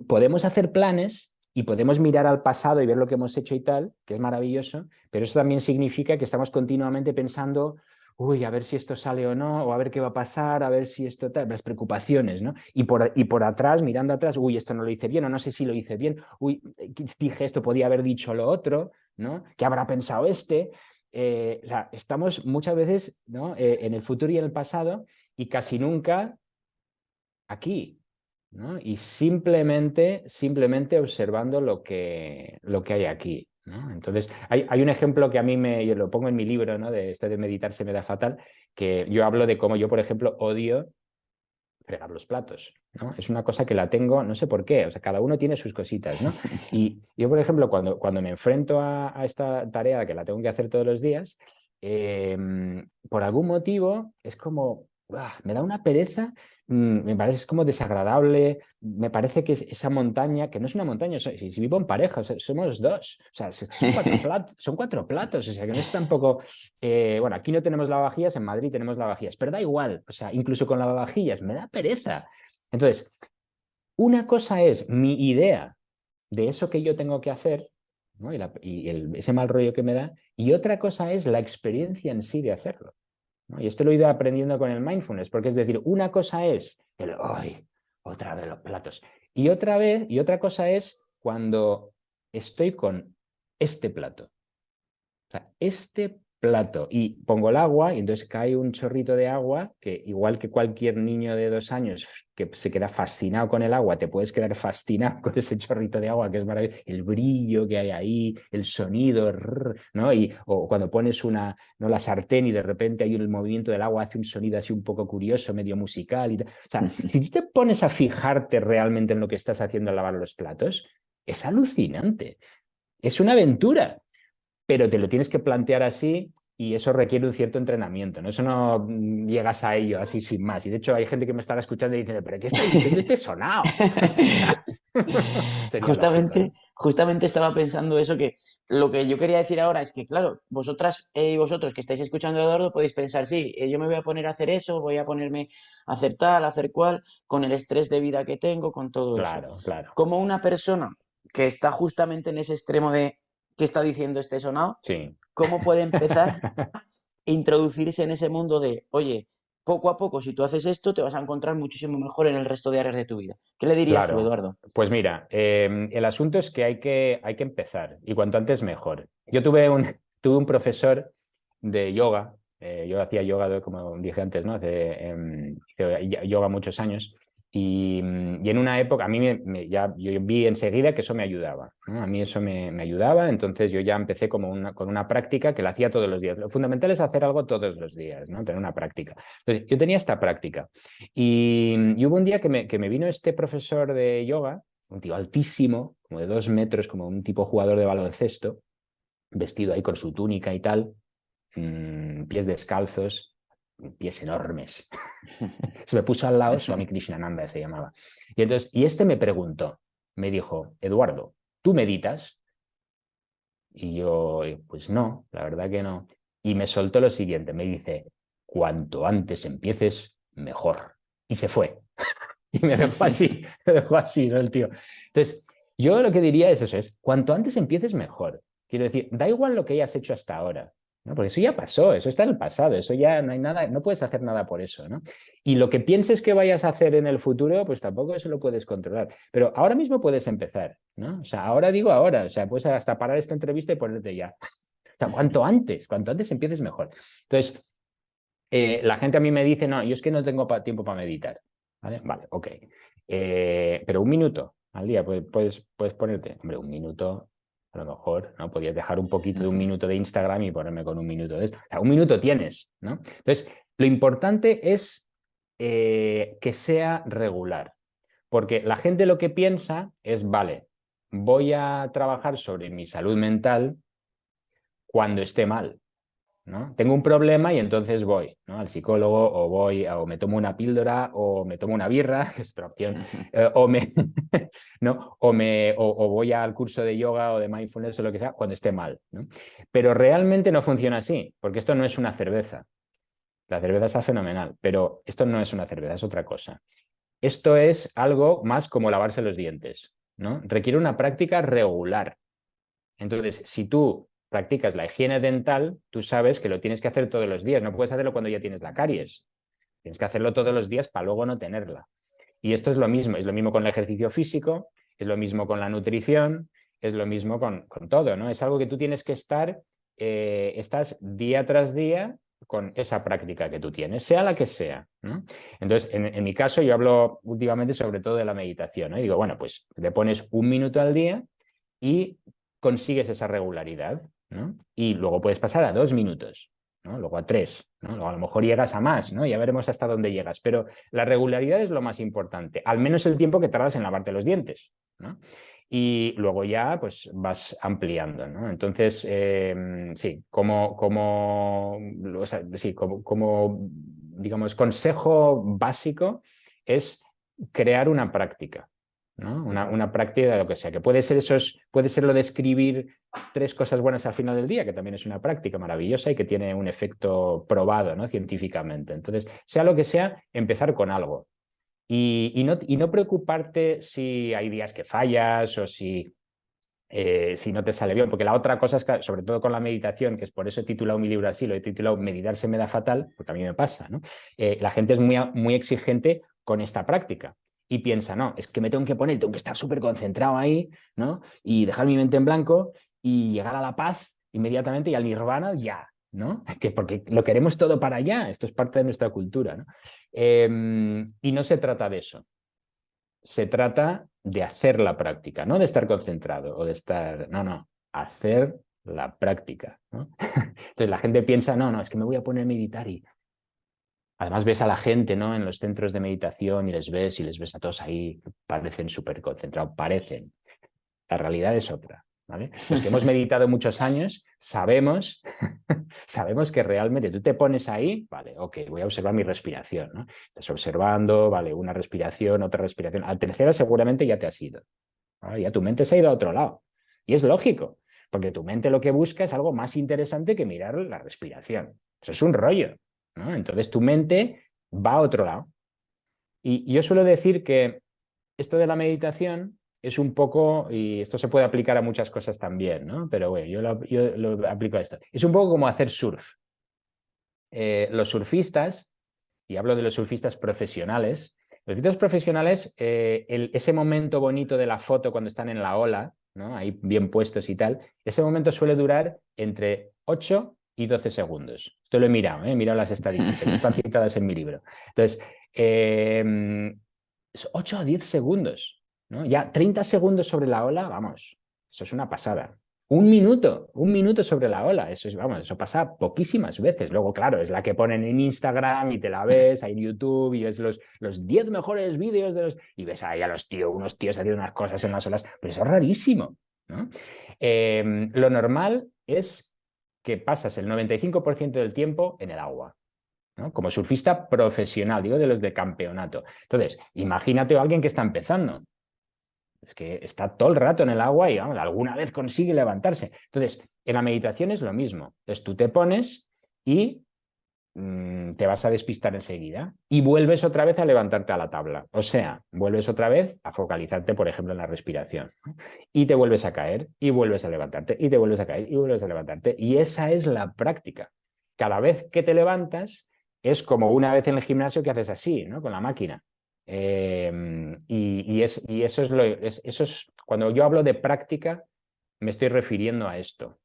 S2: podemos hacer planes y podemos mirar al pasado y ver lo que hemos hecho y tal, que es maravilloso, pero eso también significa que estamos continuamente pensando, uy, a ver si esto sale o no, o a ver qué va a pasar, a ver si esto tal, las preocupaciones, ¿no? Y por atrás, mirando atrás, uy, esto no lo hice bien, o no sé si lo hice bien, uy, dije esto, podía haber dicho lo otro, ¿no? ¿Qué habrá pensado este? O sea, estamos muchas veces, ¿no?, en el futuro y en el pasado y casi nunca aquí, ¿no? Y simplemente observando lo que hay aquí, ¿no? Entonces, hay un ejemplo que a mí yo lo pongo en mi libro, ¿no?, de este de meditar se me da fatal, que yo hablo de cómo yo, por ejemplo, odio fregar los platos, ¿no? Es una cosa que la tengo, no sé por qué, o sea, cada uno tiene sus cositas, ¿no? Y yo, por ejemplo, cuando me enfrento a esta tarea que la tengo que hacer todos los días, por algún motivo es como, me da una pereza, me parece es como desagradable, me parece que esa montaña, que no es una montaña, si vivo en pareja, o sea, somos dos, o sea, son 4 platos, o sea, que no es tampoco, bueno, aquí no tenemos lavavajillas, en Madrid tenemos lavavajillas, pero da igual, o sea, incluso con lavavajillas me da pereza. Entonces, una cosa es mi idea de eso que yo tengo que hacer, ¿no?, ese mal rollo que me da, y otra cosa es la experiencia en sí de hacerlo, ¿no? Y esto lo he ido aprendiendo con el mindfulness, porque es decir, una cosa es ¡ay, otra vez los platos! Y otra cosa es cuando estoy con este plato. O sea, este plato, y pongo el agua y entonces cae un chorrito de agua que, igual que cualquier niño de 2 años que se queda fascinado con el agua, te puedes quedar fascinado con ese chorrito de agua que es maravilloso, el brillo que hay ahí, el sonido, ¿no? O cuando pones la sartén y de repente hay el movimiento del agua, hace un sonido así un poco curioso, medio musical y tal. O sea, si tú te pones a fijarte realmente en lo que estás haciendo al lavar los platos, es alucinante, es una aventura, pero te lo tienes que plantear así y eso requiere un cierto entrenamiento, ¿no? Eso no llegas a ello así sin más. Y de hecho hay gente que me estará escuchando y dice, ¿pero qué está diciendo este sonado? O sea, sería lógico, ¿no?
S1: Justamente estaba pensando eso, que lo que yo quería decir ahora es que, claro, vosotras y vosotros que estáis escuchando a Eduardo podéis pensar, sí, yo me voy a poner a hacer eso, voy a ponerme a hacer tal, a hacer cual, con el estrés de vida que tengo, con todo eso.
S2: Claro, claro.
S1: Como una persona que está justamente en ese extremo de ¿qué está diciendo este sonado?
S2: Sí.
S1: ¿Cómo puede empezar a introducirse en ese mundo de, oye, poco a poco, si tú haces esto, te vas a encontrar muchísimo mejor en el resto de áreas de tu vida? ¿Qué le dirías tú,
S2: Claro,
S1: Eduardo?
S2: pues mira, el asunto es que hay que empezar y cuanto antes mejor. Yo tuve un profesor de yoga, yo hacía yoga, como dije antes, ¿no? Hice yoga muchos años y en una época a mí yo vi enseguida que eso me ayudaba, ¿no? A mí eso me ayudaba, entonces yo ya empecé con una práctica que la hacía todos los días. Lo fundamental es hacer algo todos los días, ¿no? Tener una práctica. Entonces, yo tenía esta práctica. Y hubo un día que me vino este profesor de yoga, un tío altísimo, como de 2 metros, como un tipo jugador de baloncesto, vestido ahí con su túnica y tal, pies descalzos, pies enormes. Se me puso al lado, Swami Krishnananda se llamaba. Y este me preguntó, me dijo, Eduardo, ¿tú meditas? Y yo, pues no, la verdad que no. Y me soltó lo siguiente, me dice, cuanto antes empieces, mejor. Y se fue. Y me dejó así, ¿no? El tío. Entonces, yo lo que diría es eso, es cuanto antes empieces, mejor. Quiero decir, da igual lo que hayas hecho hasta ahora, ¿no? Porque eso ya pasó, eso está en el pasado, eso ya no hay nada, no puedes hacer nada por eso, ¿no? Y lo que pienses que vayas a hacer en el futuro, pues tampoco eso lo puedes controlar. Pero ahora mismo puedes empezar, ¿no? O sea, ahora digo ahora, o sea, puedes hasta parar esta entrevista y ponerte ya. O sea, cuanto antes empieces, mejor. Entonces, la gente a mí me dice, no, yo es que no tengo tiempo para meditar. ¿Vale? Vale, ok. Pero un minuto al día, puedes ponerte, hombre, un minuto, a lo mejor, ¿no? Podías dejar un poquito de un minuto de Instagram y ponerme con un minuto de esto. O sea, un minuto tienes, ¿no? Entonces, lo importante es que sea regular, porque la gente lo que piensa es, vale, voy a trabajar sobre mi salud mental cuando esté mal, ¿no? Tengo un problema y entonces voy, ¿no? Al psicólogo o me tomo una píldora o me tomo una birra, que es otra opción, ¿no? o voy al curso de yoga o de mindfulness o lo que sea cuando esté mal, ¿no? Pero realmente no funciona así, porque esto no es una cerveza. La cerveza está fenomenal, pero esto no es una cerveza, es otra cosa. Esto es algo más como lavarse los dientes, ¿no? Requiere una práctica regular. Entonces, si tú practicas la higiene dental, tú sabes que lo tienes que hacer todos los días. No puedes hacerlo cuando ya tienes la caries. Tienes que hacerlo todos los días para luego no tenerla. Y esto es lo mismo con el ejercicio físico, es lo mismo con la nutrición, es lo mismo con todo, ¿no? Es algo que tú tienes que estás día tras día con esa práctica que tú tienes, sea la que sea, ¿no? Entonces, en mi caso, yo hablo últimamente sobre todo de la meditación, ¿no? Y digo, bueno, pues le pones un minuto al día y consigues esa regularidad, ¿no? Y luego puedes pasar a 2 minutos, ¿no? Luego a 3, ¿no? Luego a lo mejor llegas a más, ¿no? Ya veremos hasta dónde llegas, pero la regularidad es lo más importante, al menos el tiempo que tardas en lavarte los dientes, ¿no? Y luego ya pues vas ampliando, ¿no? Entonces, sí, digamos, consejo básico es crear una práctica, ¿no? Una práctica de lo que sea, que puede ser lo de escribir 3 cosas buenas al final del día, que también es una práctica maravillosa y que tiene un efecto probado, ¿no? Científicamente. Entonces, sea lo que sea, empezar con algo. Y no preocuparte si hay días que fallas o si no te sale bien, porque la otra cosa es que, sobre todo con la meditación, que es por eso he titulado mi libro así, lo he titulado Meditar se me da fatal, porque a mí me pasa, ¿no? La gente es muy exigente con esta práctica y piensa, no, es que me tengo que estar súper concentrado ahí, ¿no? Y dejar mi mente en blanco y llegar a la paz inmediatamente y al nirvana ya, ¿no? Porque lo queremos todo para allá, esto es parte de nuestra cultura, ¿no? Y no se trata de eso. Se trata de hacer la práctica, no de estar concentrado o de estar... No, hacer la práctica, ¿no? Entonces la gente piensa, no, es que me voy a poner a meditar y... Además ves a la gente, ¿no? En los centros de meditación y les ves a todos ahí, parecen súper concentrados, parecen. La realidad es otra, ¿vale? Los que hemos meditado muchos años sabemos, sabemos que realmente tú te pones ahí, vale, ok, voy a observar mi respiración, ¿no? Estás observando, vale, una respiración, otra respiración. A la tercera seguramente ya te has ido, ¿vale? Ya tu mente se ha ido a otro lado. Y es lógico, porque tu mente lo que busca es algo más interesante que mirar la respiración. Eso es un rollo, ¿no? Entonces tu mente va a otro lado. Y yo suelo decir que esto de la meditación es un poco, y esto se puede aplicar a muchas cosas también, ¿no? Pero bueno, yo lo aplico a esto. Es un poco como hacer surf. Los surfistas, y hablo de los surfistas profesionales, los surfistas profesionales, ese momento bonito de la foto cuando están en la ola, ¿no? Ahí bien puestos y tal, ese momento suele durar entre 8 y 12 segundos. Esto lo he mirado las estadísticas, están citadas en mi libro. Entonces, 8 a 10 segundos, ¿no? Ya 30 segundos sobre la ola, vamos, eso es una pasada. Un minuto sobre la ola, eso pasa poquísimas veces. Luego, claro, es la que ponen en Instagram y te la ves, ahí en YouTube y ves los 10 mejores vídeos y ves ahí a unos tíos haciendo unas cosas en las olas, pero eso es rarísimo, ¿no? Lo normal es que pasas el 95% del tiempo en el agua. ¿no? Como surfista profesional, digo de los de campeonato. Entonces, imagínate a alguien que está empezando. Es que está todo el rato en el agua y vamos, alguna vez consigue levantarse. Entonces, en la meditación es lo mismo. Entonces, tú te pones y te vas a despistar enseguida y vuelves otra vez a levantarte a la tabla. O sea, vuelves otra vez a focalizarte, por ejemplo, en la respiración. Y te vuelves a caer y vuelves a levantarte y te vuelves a caer y vuelves a levantarte. Y esa es la práctica. Cada vez que te levantas es como una vez en el gimnasio que haces así, ¿no? Con la máquina. Y eso eso es, cuando yo hablo de práctica, me estoy refiriendo a esto.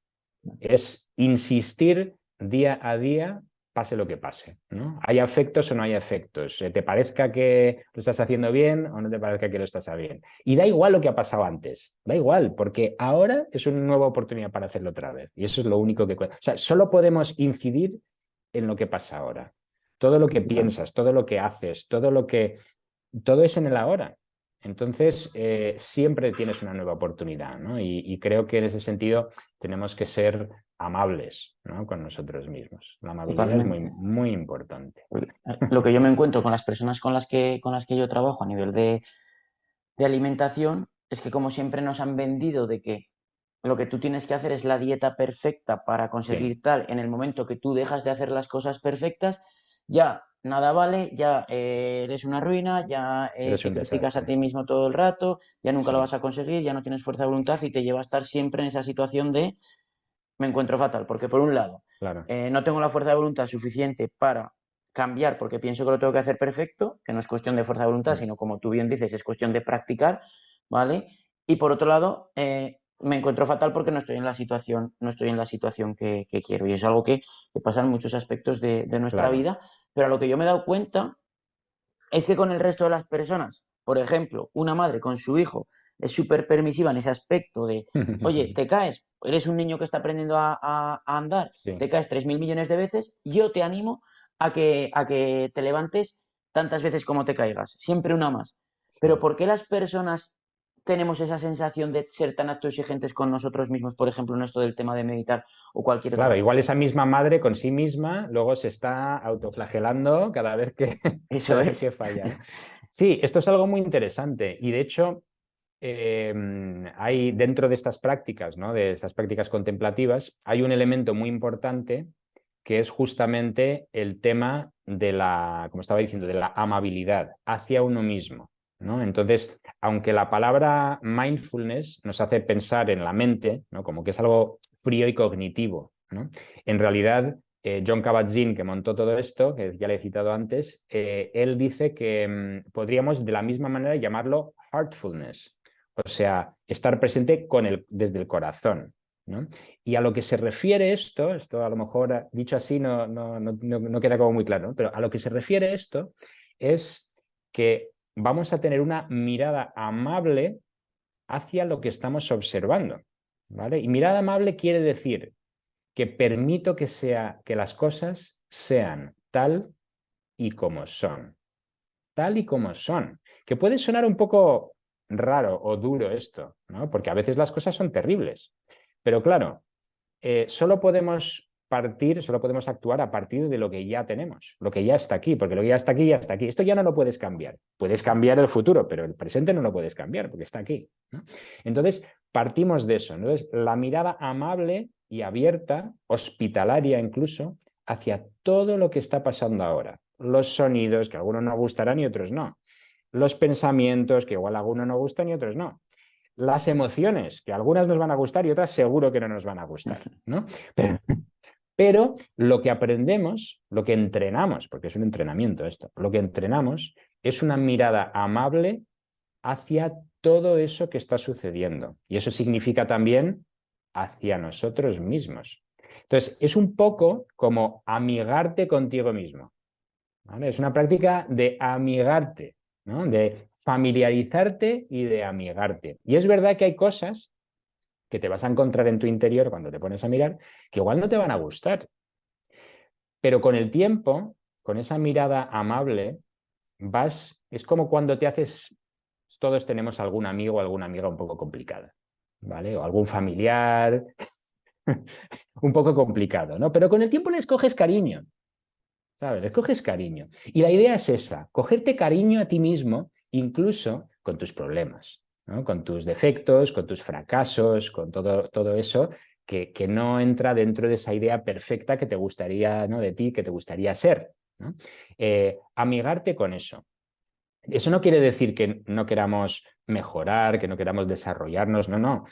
S2: Es insistir día a día, pase lo que pase, ¿no? Hay efectos o no hay efectos. Te parezca que lo estás haciendo bien o no te parezca que lo estás haciendo bien. Y da igual lo que ha pasado antes, da igual, porque ahora es una nueva oportunidad para hacerlo otra vez. Y eso es lo único que... O sea, solo podemos incidir en lo que pasa ahora. Todo lo que piensas, todo lo que haces, todo es en el ahora. Entonces, siempre tienes una nueva oportunidad, ¿no? Y creo que en ese sentido tenemos que ser amables, ¿no? Con nosotros mismos. La amabilidad es muy,
S1: Totalmente.
S2: muy importante.
S1: Lo que yo me encuentro con las personas con las que yo trabajo a nivel de alimentación es que como siempre nos han vendido de que lo que tú tienes que hacer es la dieta perfecta para
S2: Sí,
S1: conseguir tal. En el momento que tú dejas de hacer las cosas perfectas, ya nada vale, ya eres una ruina, ya
S2: eres
S1: te
S2: un
S1: criticas a
S2: desastre.
S1: ti mismo todo el rato, ya nunca lo
S2: Sí,
S1: vas a conseguir, ya no tienes fuerza de voluntad y te lleva a estar siempre en esa situación de me encuentro fatal, porque por un lado,
S2: claro,
S1: no tengo la fuerza de voluntad suficiente para cambiar porque pienso que lo tengo que hacer perfecto, que no es cuestión de fuerza de voluntad,
S2: mm,
S1: sino como tú bien dices, es cuestión de practicar, ¿vale? Y por otro lado, me encuentro fatal porque no estoy en la situación, no estoy en la situación que quiero. Y es algo que pasa en muchos aspectos de nuestra
S2: claro.
S1: vida, pero a lo que yo me he dado cuenta es que con el resto de las personas, por ejemplo, una madre con su hijo es súper permisiva en ese aspecto de, oye, te caes, eres un niño que está aprendiendo a andar,
S2: Sí,
S1: te caes 3.000 millones de veces, yo te animo a que te levantes tantas veces como te caigas, siempre una más. Pero
S2: sí.
S1: ¿por qué las personas tenemos esa sensación de ser tan autoexigentes con nosotros mismos, por ejemplo, en esto del tema de meditar o cualquier otra
S2: Claro, igual
S1: cosa?
S2: esa misma madre con sí misma luego se está autoflagelando
S1: Eso
S2: cada vez
S1: es.
S2: que falla, ¿no? Sí, esto es algo muy interesante y de hecho hay dentro de estas prácticas, ¿no? De estas prácticas contemplativas, hay un elemento muy importante que es justamente el tema de la, como estaba diciendo, de la amabilidad hacia uno mismo, ¿no? Entonces, aunque la palabra mindfulness nos hace pensar en la mente, ¿no? Como que es algo frío y cognitivo, ¿no? En realidad, John Kabat-Zinn, que montó todo esto, que ya le he citado antes, él dice que podríamos de la misma manera llamarlo heartfulness, o sea, estar presente desde el corazón, ¿no? Y a lo que se refiere esto a lo mejor dicho así no queda como muy claro, ¿no? Pero a lo que se refiere esto es que vamos a tener una mirada amable hacia lo que estamos observando, ¿vale? Y mirada amable quiere decir que permito que las cosas sean y como son, tal y como son, que puede sonar un poco raro o duro esto, ¿no? Porque a veces las cosas son terribles, pero claro, solo podemos actuar a partir de lo que ya tenemos, lo que ya está aquí, porque lo que ya está aquí, ya está aquí. Esto ya no lo puedes cambiar. Puedes cambiar el futuro, pero el presente no lo puedes cambiar porque está aquí, ¿no? Entonces, partimos de eso. Entonces, la mirada amable y abierta, hospitalaria incluso, hacia todo lo que está pasando ahora. Los sonidos, que a algunos no gustarán y otros no. Los pensamientos, que igual a algunos no gustan y otros no. Las emociones, que algunas nos van a gustar y otras seguro que no nos van a gustar, ¿no? Pero, pero lo que aprendemos, lo que entrenamos, porque es un entrenamiento esto, lo que entrenamos es una mirada amable hacia todo eso que está sucediendo. Y eso significa también hacia nosotros mismos. Entonces, es un poco como amigarte contigo mismo, ¿vale? Es una práctica de amigarte, ¿no? De familiarizarte y de amigarte. Y es verdad que hay cosas que te vas a encontrar en tu interior cuando te pones a mirar que igual no te van a gustar, pero con el tiempo, con esa mirada amable, es como cuando te haces, todos tenemos algún amigo o alguna amiga un poco complicada, ¿vale? O algún familiar un poco complicado, ¿no? Pero con el tiempo les coges cariño, ¿sabes? Les coges cariño. Y la idea es esa, cogerte cariño a ti mismo, incluso con tus problemas, ¿no? Con tus defectos, con tus fracasos, con todo eso que no entra dentro de esa idea perfecta que te gustaría, ¿no? De ti, que te gustaría ser, ¿no? Amigarte con eso. Eso no quiere decir que no queramos mejorar, que no queramos desarrollarnos, no, no.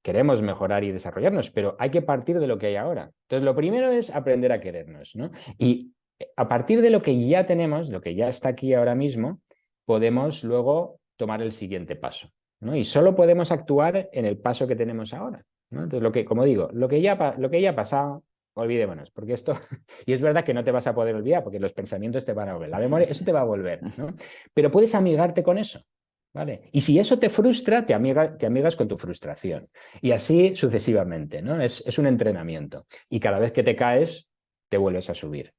S2: Queremos mejorar y desarrollarnos, pero hay que partir de lo que hay ahora. Entonces, lo primero es aprender a querernos, ¿no? Y a partir de lo que ya tenemos, lo que ya está aquí ahora mismo, podemos luego tomar el siguiente paso, ¿no? Y solo podemos actuar en el paso que tenemos ahora, ¿no? Entonces, como digo, lo que ya ha pasado, olvidémonos, porque esto, y es verdad que no te vas a poder olvidar, porque los pensamientos te van a volver, la memoria, eso te va a volver, ¿no? Pero puedes amigarte con eso, ¿vale? Y si eso te frustra, te amigas con tu frustración. Y así sucesivamente, ¿no? Es un entrenamiento. Y cada vez que te caes, te vuelves a subir.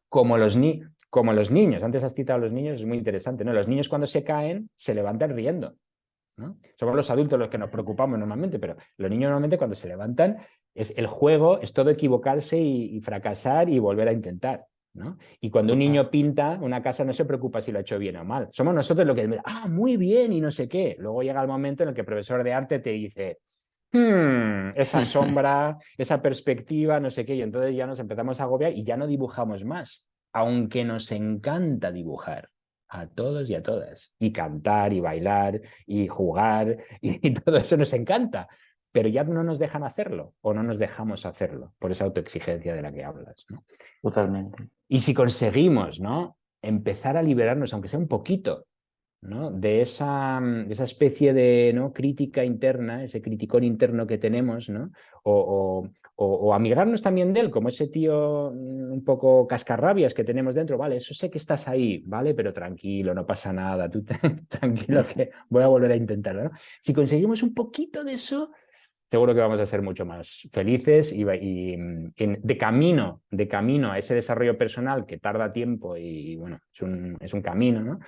S2: Como los niños, antes has citado a los niños, es muy interesante, ¿no? Los niños cuando se caen, se levantan riendo, ¿no? Somos los adultos los que nos preocupamos normalmente, pero los niños normalmente cuando se levantan, el juego es todo equivocarse y fracasar y volver a intentar, ¿no? Y cuando un
S1: Total.
S2: niño pinta una casa no se preocupa si lo ha hecho bien o mal. Somos nosotros los que, muy bien y no sé qué. Luego llega el momento en el que el profesor de arte te dice, esa sombra, esa perspectiva, no sé qué, y entonces ya nos empezamos a agobiar y ya no dibujamos más, aunque nos encanta dibujar a todos y a todas, y cantar y bailar y jugar y todo eso nos encanta, pero ya no nos dejan hacerlo o no nos dejamos hacerlo por esa autoexigencia de la que hablas, ¿no?
S1: Totalmente.
S2: Y si conseguimos, ¿no? Empezar a liberarnos, aunque sea un poquito, ¿no? De esa especie de, ¿no? Crítica interna, ese criticón interno que tenemos, ¿no? O amigarnos también de él, como ese tío un poco cascarrabias que tenemos dentro, vale, eso sé que estás ahí, vale, pero tranquilo, no pasa nada, tú tranquilo que voy a volver a intentarlo, ¿no? Si conseguimos un poquito de eso, seguro que vamos a ser mucho más felices de camino a ese desarrollo personal que tarda tiempo y bueno, es un camino, ¿no?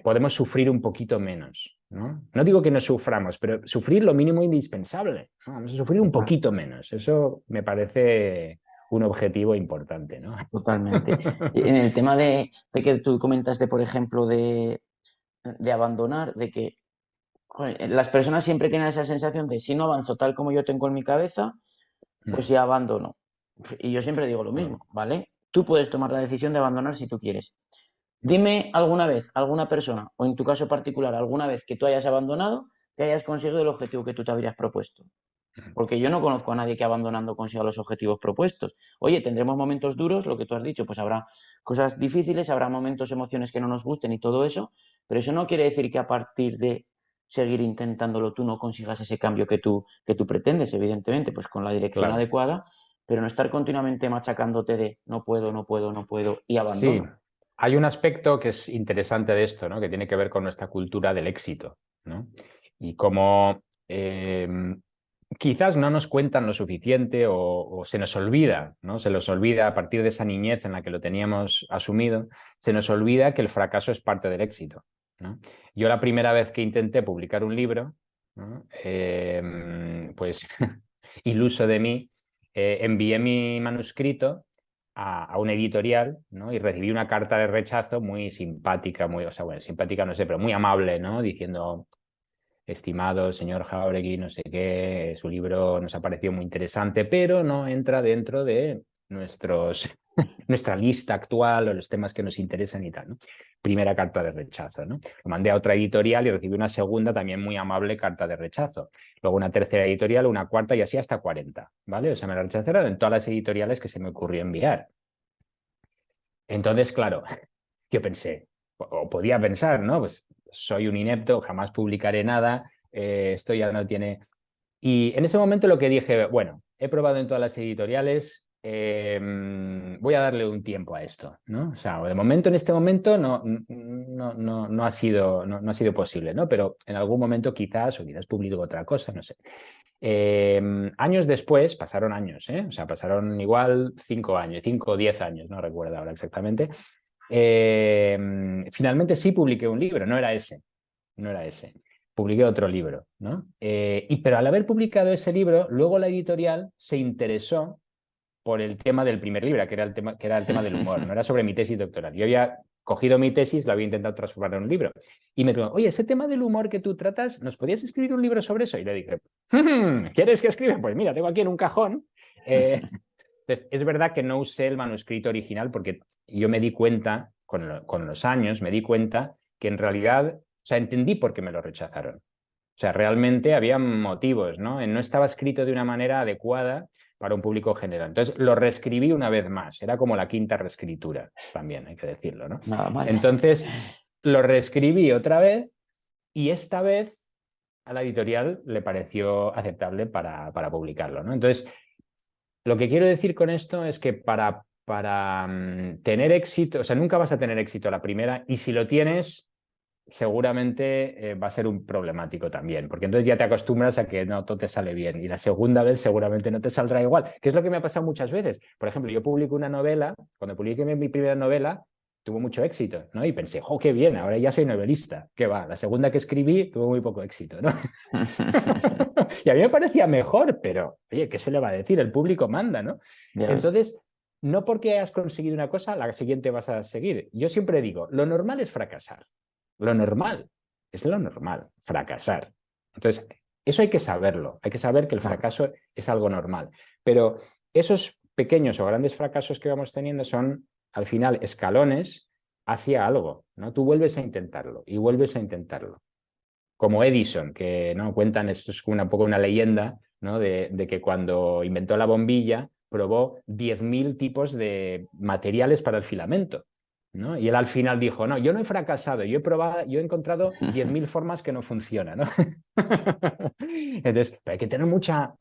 S2: Podemos sufrir un poquito menos, ¿no? No digo que no suframos, pero sufrir lo mínimo indispensable, ¿no? Vamos a sufrir un
S1: Total.
S2: poquito menos. Eso me parece un objetivo importante, ¿no?
S1: Totalmente. Y en el tema de que tú comentaste, por ejemplo, de abandonar, de que joder, las personas siempre tienen esa sensación de si no avanzo tal como yo tengo en mi cabeza, pues ya abandono. Y yo siempre digo lo mismo, ¿vale? Tú puedes tomar la decisión de abandonar si tú quieres. Dime alguna vez, alguna persona, o en tu caso particular, alguna vez que tú hayas abandonado, que hayas conseguido el objetivo que tú te habrías propuesto. Porque yo no conozco a nadie que abandonando consiga los objetivos propuestos. Oye, tendremos momentos duros, lo que tú has dicho, pues habrá cosas difíciles, habrá momentos, emociones que no nos gusten y todo eso, pero eso no quiere decir que a partir de seguir intentándolo tú no consigas ese cambio que tú pretendes, evidentemente, pues con la dirección
S2: Claro.
S1: adecuada, pero no estar continuamente machacándote de no puedo, no puedo, no puedo y
S2: Sí,
S1: abandono.
S2: hay un aspecto que es interesante de esto, ¿no? Que tiene que ver con nuestra cultura del éxito, ¿no? Y cómo quizás no nos cuentan lo suficiente o se nos olvida, ¿no? Se nos olvida a partir de esa niñez en la que lo teníamos asumido, se nos olvida que el fracaso es parte del éxito, ¿no? Yo la primera vez que intenté publicar un libro, ¿no? Pues iluso de mí, envié mi manuscrito a una editorial, ¿no? Y recibí una carta de rechazo muy simpática, o sea, bueno, simpática no sé, pero muy amable, ¿no? Diciendo, estimado señor Jauregui, no sé qué, su libro nos ha parecido muy interesante, pero no entra dentro de nuestra lista actual o los temas que nos interesan y tal, ¿no? Primera carta de rechazo, ¿no? Lo mandé a otra editorial y recibí una segunda también muy amable carta de rechazo. Luego una tercera editorial, una cuarta y así hasta 40, ¿vale? O sea, me la rechazaron en todas las editoriales que se me ocurrió enviar. Entonces, claro, yo pensé, o podía pensar, ¿no? Pues soy un inepto, jamás publicaré nada, esto ya no tiene... Y en ese momento lo que dije, bueno, he probado en todas las editoriales, voy a darle un tiempo a esto, ¿no? O sea, de momento, en este momento no ha sido, no ha sido posible, ¿no? Pero en algún momento quizás, o quizás publico otra cosa, no sé. Años después, pasaron años, ¿eh? O sea, pasaron igual 5 años, 5 o 10 años, no recuerdo ahora exactamente. Finalmente sí publiqué un libro, no era ese, no era ese. Publiqué otro libro, ¿no? Pero al haber publicado ese libro, luego la editorial se interesó por el tema del primer libro, que era el tema del humor, no era sobre mi tesis doctoral. Yo había cogido mi tesis, la había intentado transformar en un libro. Y me preguntó, oye, ese tema del humor que tú tratas, ¿nos podías escribir un libro sobre eso? Y le dije, ¿quieres que escriba? Pues mira, tengo aquí en un cajón. Entonces, es verdad que no usé el manuscrito original porque yo me di cuenta, con los años, me di cuenta que en realidad, o sea, entendí por qué me lo rechazaron. O sea, realmente había motivos, ¿no? No estaba escrito de una manera adecuada para un público general. Entonces, lo reescribí una vez más. Era como la quinta reescritura, también hay que decirlo, ¿no?
S1: Nada mal.
S2: Entonces, lo reescribí otra vez y esta vez a la editorial le pareció aceptable para publicarlo, ¿no? Entonces, lo que quiero decir con esto es que para tener éxito, o sea, nunca vas a tener éxito a la primera y si lo tienes, seguramente va a ser un problemático también, porque entonces ya te acostumbras a que no todo te sale bien y la segunda vez seguramente no te saldrá igual, que es lo que me ha pasado muchas veces. Por ejemplo, yo publico una novela, cuando publiqué mi primera novela, tuvo mucho éxito, ¿no? Y pensé, ¡oh, qué bien! Ahora ya soy novelista. ¿Qué va? La segunda que escribí tuvo muy poco éxito, ¿no? Y a mí me parecía mejor, pero, oye, ¿qué se le va a decir? El público manda, ¿no?
S1: Ya ves.
S2: Entonces, no porque hayas conseguido una cosa, la siguiente vas a seguir. Yo siempre digo, lo normal es fracasar. Lo normal es lo normal, fracasar. Entonces, eso hay que saberlo. Hay que saber que el
S1: Claro.
S2: fracaso es algo normal. Pero esos pequeños o grandes fracasos que vamos teniendo son, al final, escalones hacia algo, ¿no? Tú vuelves a intentarlo y vuelves a intentarlo. Como Edison, que no cuentan, esto es un poco una leyenda, ¿no? De que cuando inventó la bombilla probó 10.000 tipos de materiales para el filamento, ¿no? Y él al final dijo, no, yo no he fracasado, yo he encontrado 10.000 formas que no funcionan, ¿no? Entonces, hay que tener mucha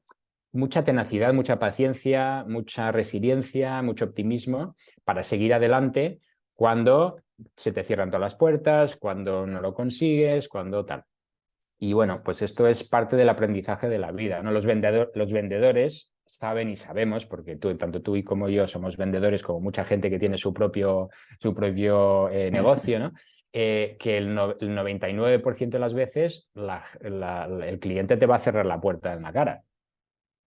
S2: tenacidad, mucha paciencia, mucha resiliencia, mucho optimismo para seguir adelante cuando se te cierran todas las puertas, cuando no lo consigues, cuando tal. Y bueno, pues esto es parte del aprendizaje de la vida, ¿no? Los vendedores saben y sabemos, porque tanto tú y como yo somos vendedores, como mucha gente que tiene su propio negocio, ¿no? Que el 99% de las veces el cliente te va a cerrar la puerta en la cara,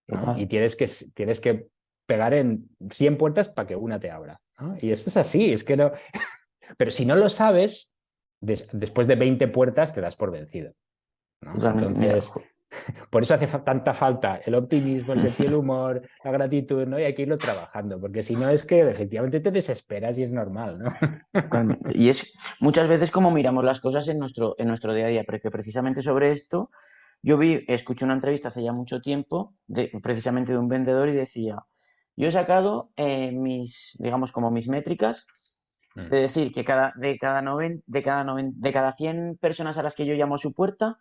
S2: ¿no?
S1: Total.
S2: Y tienes que pegar en 100 puertas para que una te abra, ¿no? Y esto es así, es que no... Pero si no lo sabes, después de 20 puertas te das por vencido, ¿no?
S1: Totalmente. Mira,
S2: Entonces, por eso hace tanta falta el optimismo, el sentido del humor, la gratitud, ¿no? Y hay que irlo trabajando, porque si no es que efectivamente te desesperas y es normal, ¿no?
S1: totalmente. Y es muchas veces como miramos las cosas en nuestro día a día, porque precisamente sobre esto escuché una entrevista hace ya mucho tiempo, precisamente de un vendedor y decía, yo he sacado digamos, como mis métricas de decir que de cada 100 personas a las que yo llamo a su puerta,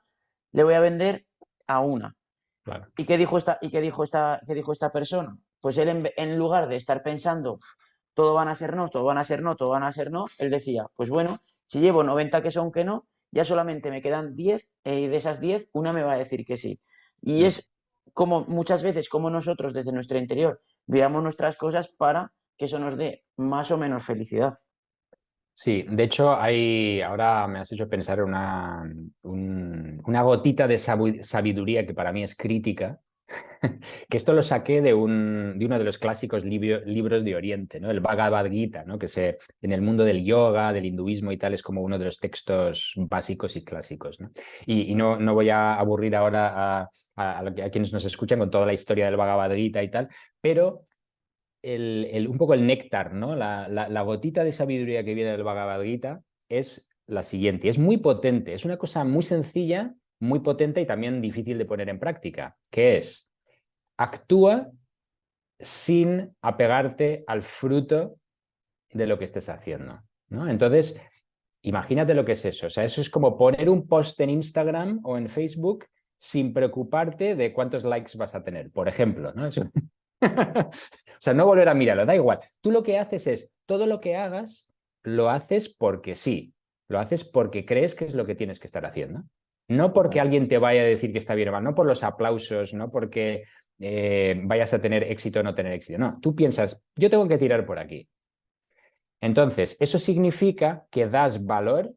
S1: le voy a vender a una.
S2: Claro.
S1: ¿Y qué dijo esta persona? Pues él en lugar de estar pensando, todo van a ser no, todo van a ser no, todo van a ser no, él decía, pues bueno, si llevo 90 que son que no, ya solamente me quedan 10 y de esas 10 una me va a decir que sí. Y es como muchas veces como nosotros desde nuestro interior veamos nuestras cosas para que eso nos dé más o menos felicidad.
S2: Sí, de hecho, ahora me has hecho pensar en una gotita de sabiduría que para mí es crítica, que esto lo saqué de uno de los clásicos libros de Oriente, ¿no? El Bhagavad Gita, ¿no? En el mundo del yoga, del hinduismo y tal, es como uno de los textos básicos y clásicos, ¿no? Y no voy a aburrir ahora a quienes nos escuchan con toda la historia del Bhagavad Gita y tal, pero un poco el néctar, ¿no? La gotita de sabiduría que viene del Bhagavad Gita es la siguiente. Es muy potente, es una cosa muy sencilla, muy potente y también difícil de poner en práctica, que es actúa sin apegarte al fruto de lo que estés haciendo, ¿no? Entonces, imagínate lo que es eso. O sea, eso es como poner un post en Instagram o en Facebook sin preocuparte de cuántos likes vas a tener, por ejemplo, ¿no? Eso... O sea, no volver a mirarlo, da igual. Tú lo que haces es, todo lo que hagas, lo haces porque sí, lo haces porque crees que es lo que tienes que estar haciendo. No porque alguien te vaya a decir que está bien o mal, no por los aplausos, no porque vayas a tener éxito o no tener éxito. No, tú piensas, yo tengo que tirar por aquí. Entonces, eso significa que das valor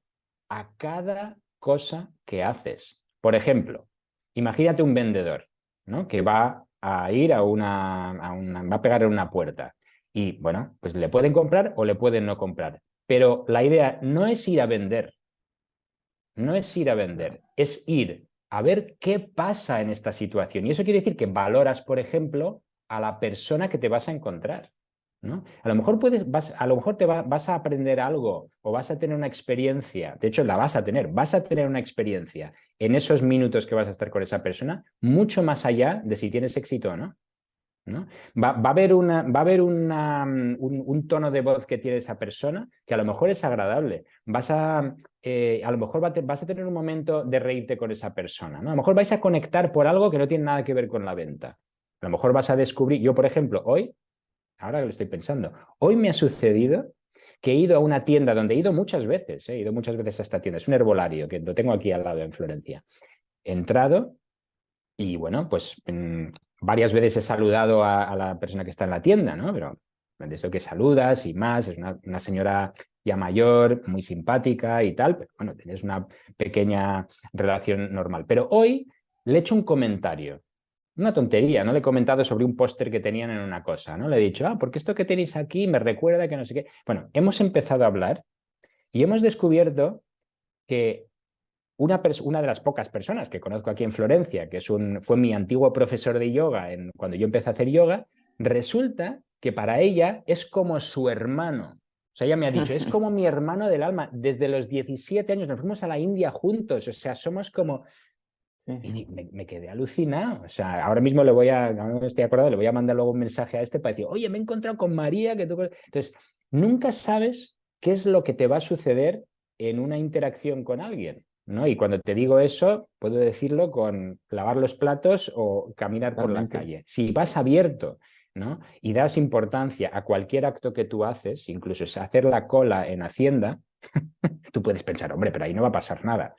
S2: a cada cosa que haces. Por ejemplo, imagínate un vendedor, ¿no? Que va a ir va a pegar en una puerta. Y bueno, pues le pueden comprar o le pueden no comprar. Pero la idea no es ir a vender, no es ir a vender, es ir a ver qué pasa en esta situación. Y eso quiere decir que valoras, por ejemplo, a la persona que te vas a encontrar, ¿no? A lo mejor a lo mejor vas a aprender algo o vas a tener una experiencia, de hecho la vas a tener una experiencia en esos minutos que vas a estar con esa persona, mucho más allá de si tienes éxito o no. ¿No? Va a haber, un tono de voz que tiene esa persona que a lo mejor es agradable. A lo mejor vas a tener un momento de reírte con esa persona, ¿no? A lo mejor vais a conectar por algo que no tiene nada que ver con la venta. A lo mejor vas a descubrir, yo por ejemplo, hoy, ahora que lo estoy pensando, hoy me ha sucedido que he ido a una tienda donde he ido muchas veces, he ido muchas veces a esta tienda, es un herbolario que lo tengo aquí al lado en Florencia. He entrado y bueno, pues varias veces he saludado a la persona que está en la tienda, ¿no? Pero de eso que saludas y más, es una señora ya mayor, muy simpática y tal, pero bueno, tienes una pequeña relación normal. Pero hoy le he hecho un comentario, una tontería, ¿no? Le he comentado sobre un póster que tenían en una cosa, ¿no? Le he dicho, porque esto que tenéis aquí me recuerda que no sé qué. Bueno, hemos empezado a hablar y hemos descubierto que una de las pocas personas que conozco aquí en Florencia, que fue mi antiguo profesor de yoga cuando yo empecé a hacer yoga, resulta que para ella es como su hermano. O sea, ella me ha dicho, es como mi hermano del alma. Desde los 17 años nos fuimos a la India juntos. O sea, somos como...
S1: Sí,
S2: Y
S1: sí.
S2: me quedé alucinado. O sea, ahora mismo ahora me estoy acordando, le voy a mandar luego un mensaje a este para decir, oye, me he encontrado con María, que tú... Entonces, nunca sabes qué es lo que te va a suceder en una interacción con alguien, ¿no? Y cuando te digo eso, puedo decirlo con lavar los platos o caminar por la
S1: Totalmente.
S2: calle. Si vas abierto, ¿no? Y das importancia a cualquier acto que tú haces, incluso es hacer la cola en Hacienda, tú puedes pensar, hombre, pero ahí no va a pasar nada.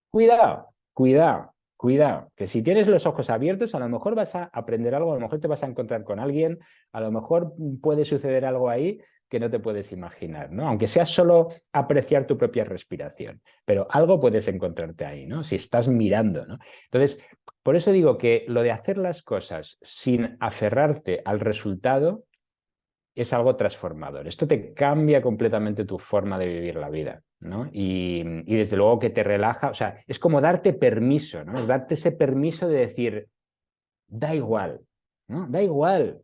S2: Cuidado, cuidado, cuidado, que si tienes los ojos abiertos, a lo mejor vas a aprender algo, a lo mejor te vas a encontrar con alguien, a lo mejor puede suceder algo ahí que no te puedes imaginar, ¿no? Aunque sea solo apreciar tu propia respiración, pero algo puedes encontrarte ahí, ¿no? Si estás mirando, ¿no? Entonces, por eso digo que lo de hacer las cosas sin aferrarte al resultado es algo transformador. Esto te cambia completamente tu forma de vivir la vida, ¿no? Y desde luego que te relaja, o sea, es como darte permiso, ¿no? Es darte ese permiso de decir, da igual, ¿no? Da igual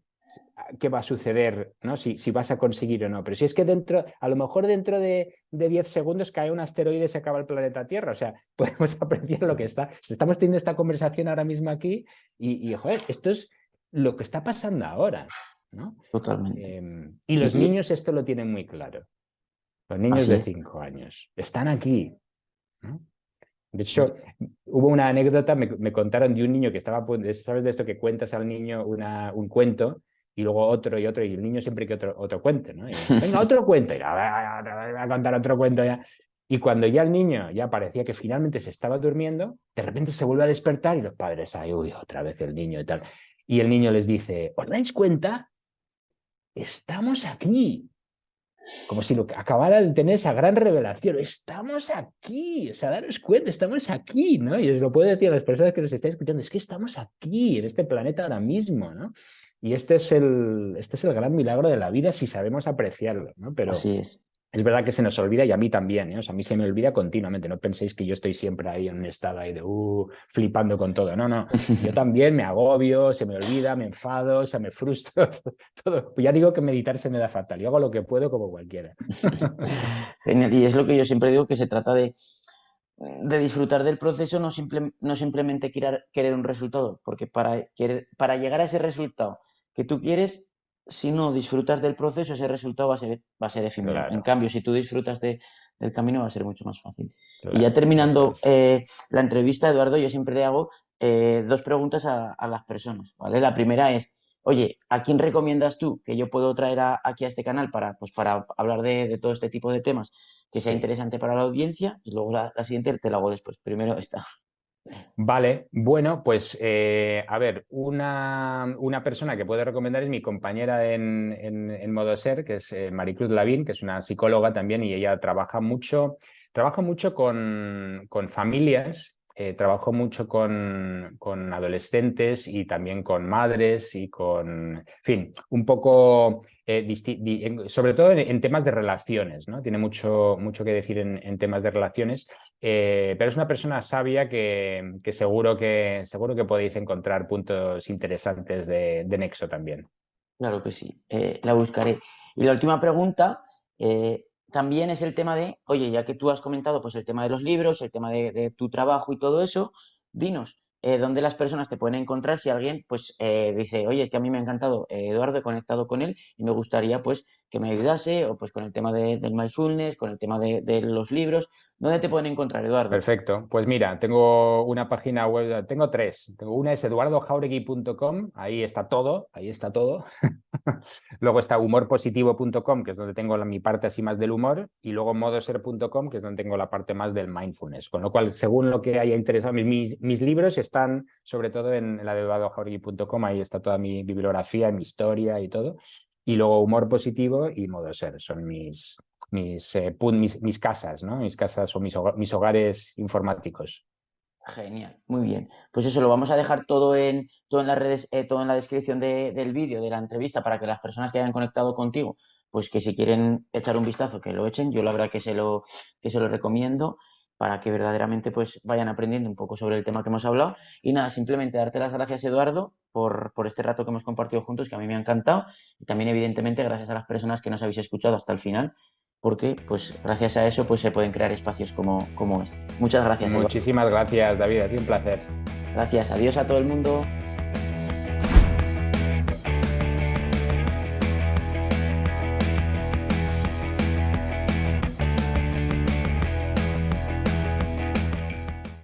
S2: qué va a suceder, ¿no? Si vas a conseguir o no. Pero si es que a lo mejor dentro de 10 segundos cae un asteroide y se acaba el planeta Tierra. O sea, podemos apreciar lo que está. Estamos teniendo esta conversación ahora mismo aquí joder, esto es lo que está pasando ahora, ¿no?
S1: Totalmente.
S2: Y los
S1: Y
S2: niños esto lo tienen muy claro. Los niños
S1: así
S2: de
S1: es.
S2: 5 años están aquí, ¿no? De hecho, hubo una anécdota, me contaron de un niño que estaba, ¿sabes de esto que cuentas al niño un cuento y luego otro y otro, y el niño siempre que otro cuento, ¿no? Y, venga, otro cuento, y voy a contar otro cuento ya. Y cuando ya el niño ya parecía que finalmente se estaba durmiendo, de repente se vuelve a despertar y los padres, ay, uy, otra vez el niño y tal. Y el niño les dice, ¿os dais cuenta? Estamos aquí, como si lo acabara de tener esa gran revelación. Estamos aquí, o sea, daros cuenta, estamos aquí, ¿no? Y os lo puedo decir a las personas que nos estáis escuchando, es que estamos aquí, en este planeta ahora mismo, ¿no? Y este es el gran milagro de la vida si sabemos apreciarlo, ¿no? Pero
S1: Así es.
S2: es verdad que se nos olvida y a mí también, ¿eh? O sea, a mí se me olvida continuamente. No penséis que yo estoy siempre ahí en un estado ahí de flipando con todo. No, no. Yo también me agobio, se me olvida, me enfado, o sea, me frustro, todo. Ya digo que meditar se me da fatal. Yo hago lo que puedo como cualquiera.
S1: Genial. Y es lo que yo siempre digo, que se trata de disfrutar del proceso, no simplemente querer un resultado, porque para llegar a ese resultado que tú quieres, si no disfrutas del proceso, ese resultado va a ser efímero. En
S2: Claro,
S1: cambio, si tú disfrutas del camino, va a ser mucho más fácil. Y ya
S2: claro, eso
S1: terminando
S2: es.
S1: la entrevista, Eduardo, yo siempre le hago dos preguntas a las personas, ¿vale? La primera es, oye, ¿a quién recomiendas tú que yo puedo traer aquí a este canal para hablar de todo este tipo de temas que sea
S2: Sí.
S1: interesante para la audiencia? Y luego la siguiente te la hago después. Primero esta.
S2: Vale, bueno, pues a ver, una persona que puedo recomendar es mi compañera en Modo Ser, que es Maricruz Lavín, que es una psicóloga también y ella trabaja mucho con familias trabajo mucho con adolescentes y también con madres y en fin, un poco, sobre todo en temas de relaciones, ¿no? Tiene mucho que decir en temas de relaciones, pero es una persona sabia que seguro que podéis encontrar puntos interesantes de nexo también.
S1: Claro que sí, la buscaré. Y la última pregunta también es el tema de, oye, ya que tú has comentado pues el tema de los libros, el tema de tu trabajo y todo eso, dinos dónde las personas te pueden encontrar si alguien pues dice, oye, es que a mí me ha encantado Eduardo, he conectado con él y me gustaría pues que me ayudase o pues con el tema del mindfulness, con el tema de los libros, ¿dónde te pueden encontrar, Eduardo?
S2: Perfecto. Pues mira, tengo una página web, tengo tres. Una es eduardojauregui.com, ahí está todo, ahí está todo. Luego está humorpositivo.com, que es donde tengo mi parte así más del humor, y luego modoser.com, que es donde tengo la parte más del mindfulness. Con lo cual, según lo que haya interesado, mis libros están sobre todo en la de eduardojauregui.com, ahí está toda mi bibliografía, mi historia y todo. Y luego humor positivo y modoser, son mis casas, ¿no? Mis casas o mis hogares informáticos.
S1: Genial, muy bien. Pues eso lo vamos a dejar todo en las redes, todo en la descripción del vídeo, de la entrevista, para que las personas que hayan conectado contigo, pues que si quieren echar un vistazo, que lo echen. Yo la verdad que se lo recomiendo para que verdaderamente pues vayan aprendiendo un poco sobre el tema que hemos hablado. Y nada, simplemente darte las gracias, Eduardo, por este rato que hemos compartido juntos, que a mí me ha encantado. Y también, evidentemente, gracias a las personas que nos habéis escuchado hasta el final, porque pues gracias a eso pues se pueden crear espacios como este. Muchas gracias, Eduardo.
S2: Muchísimas gracias, David, ha sido un placer.
S1: Gracias, adiós a todo el mundo.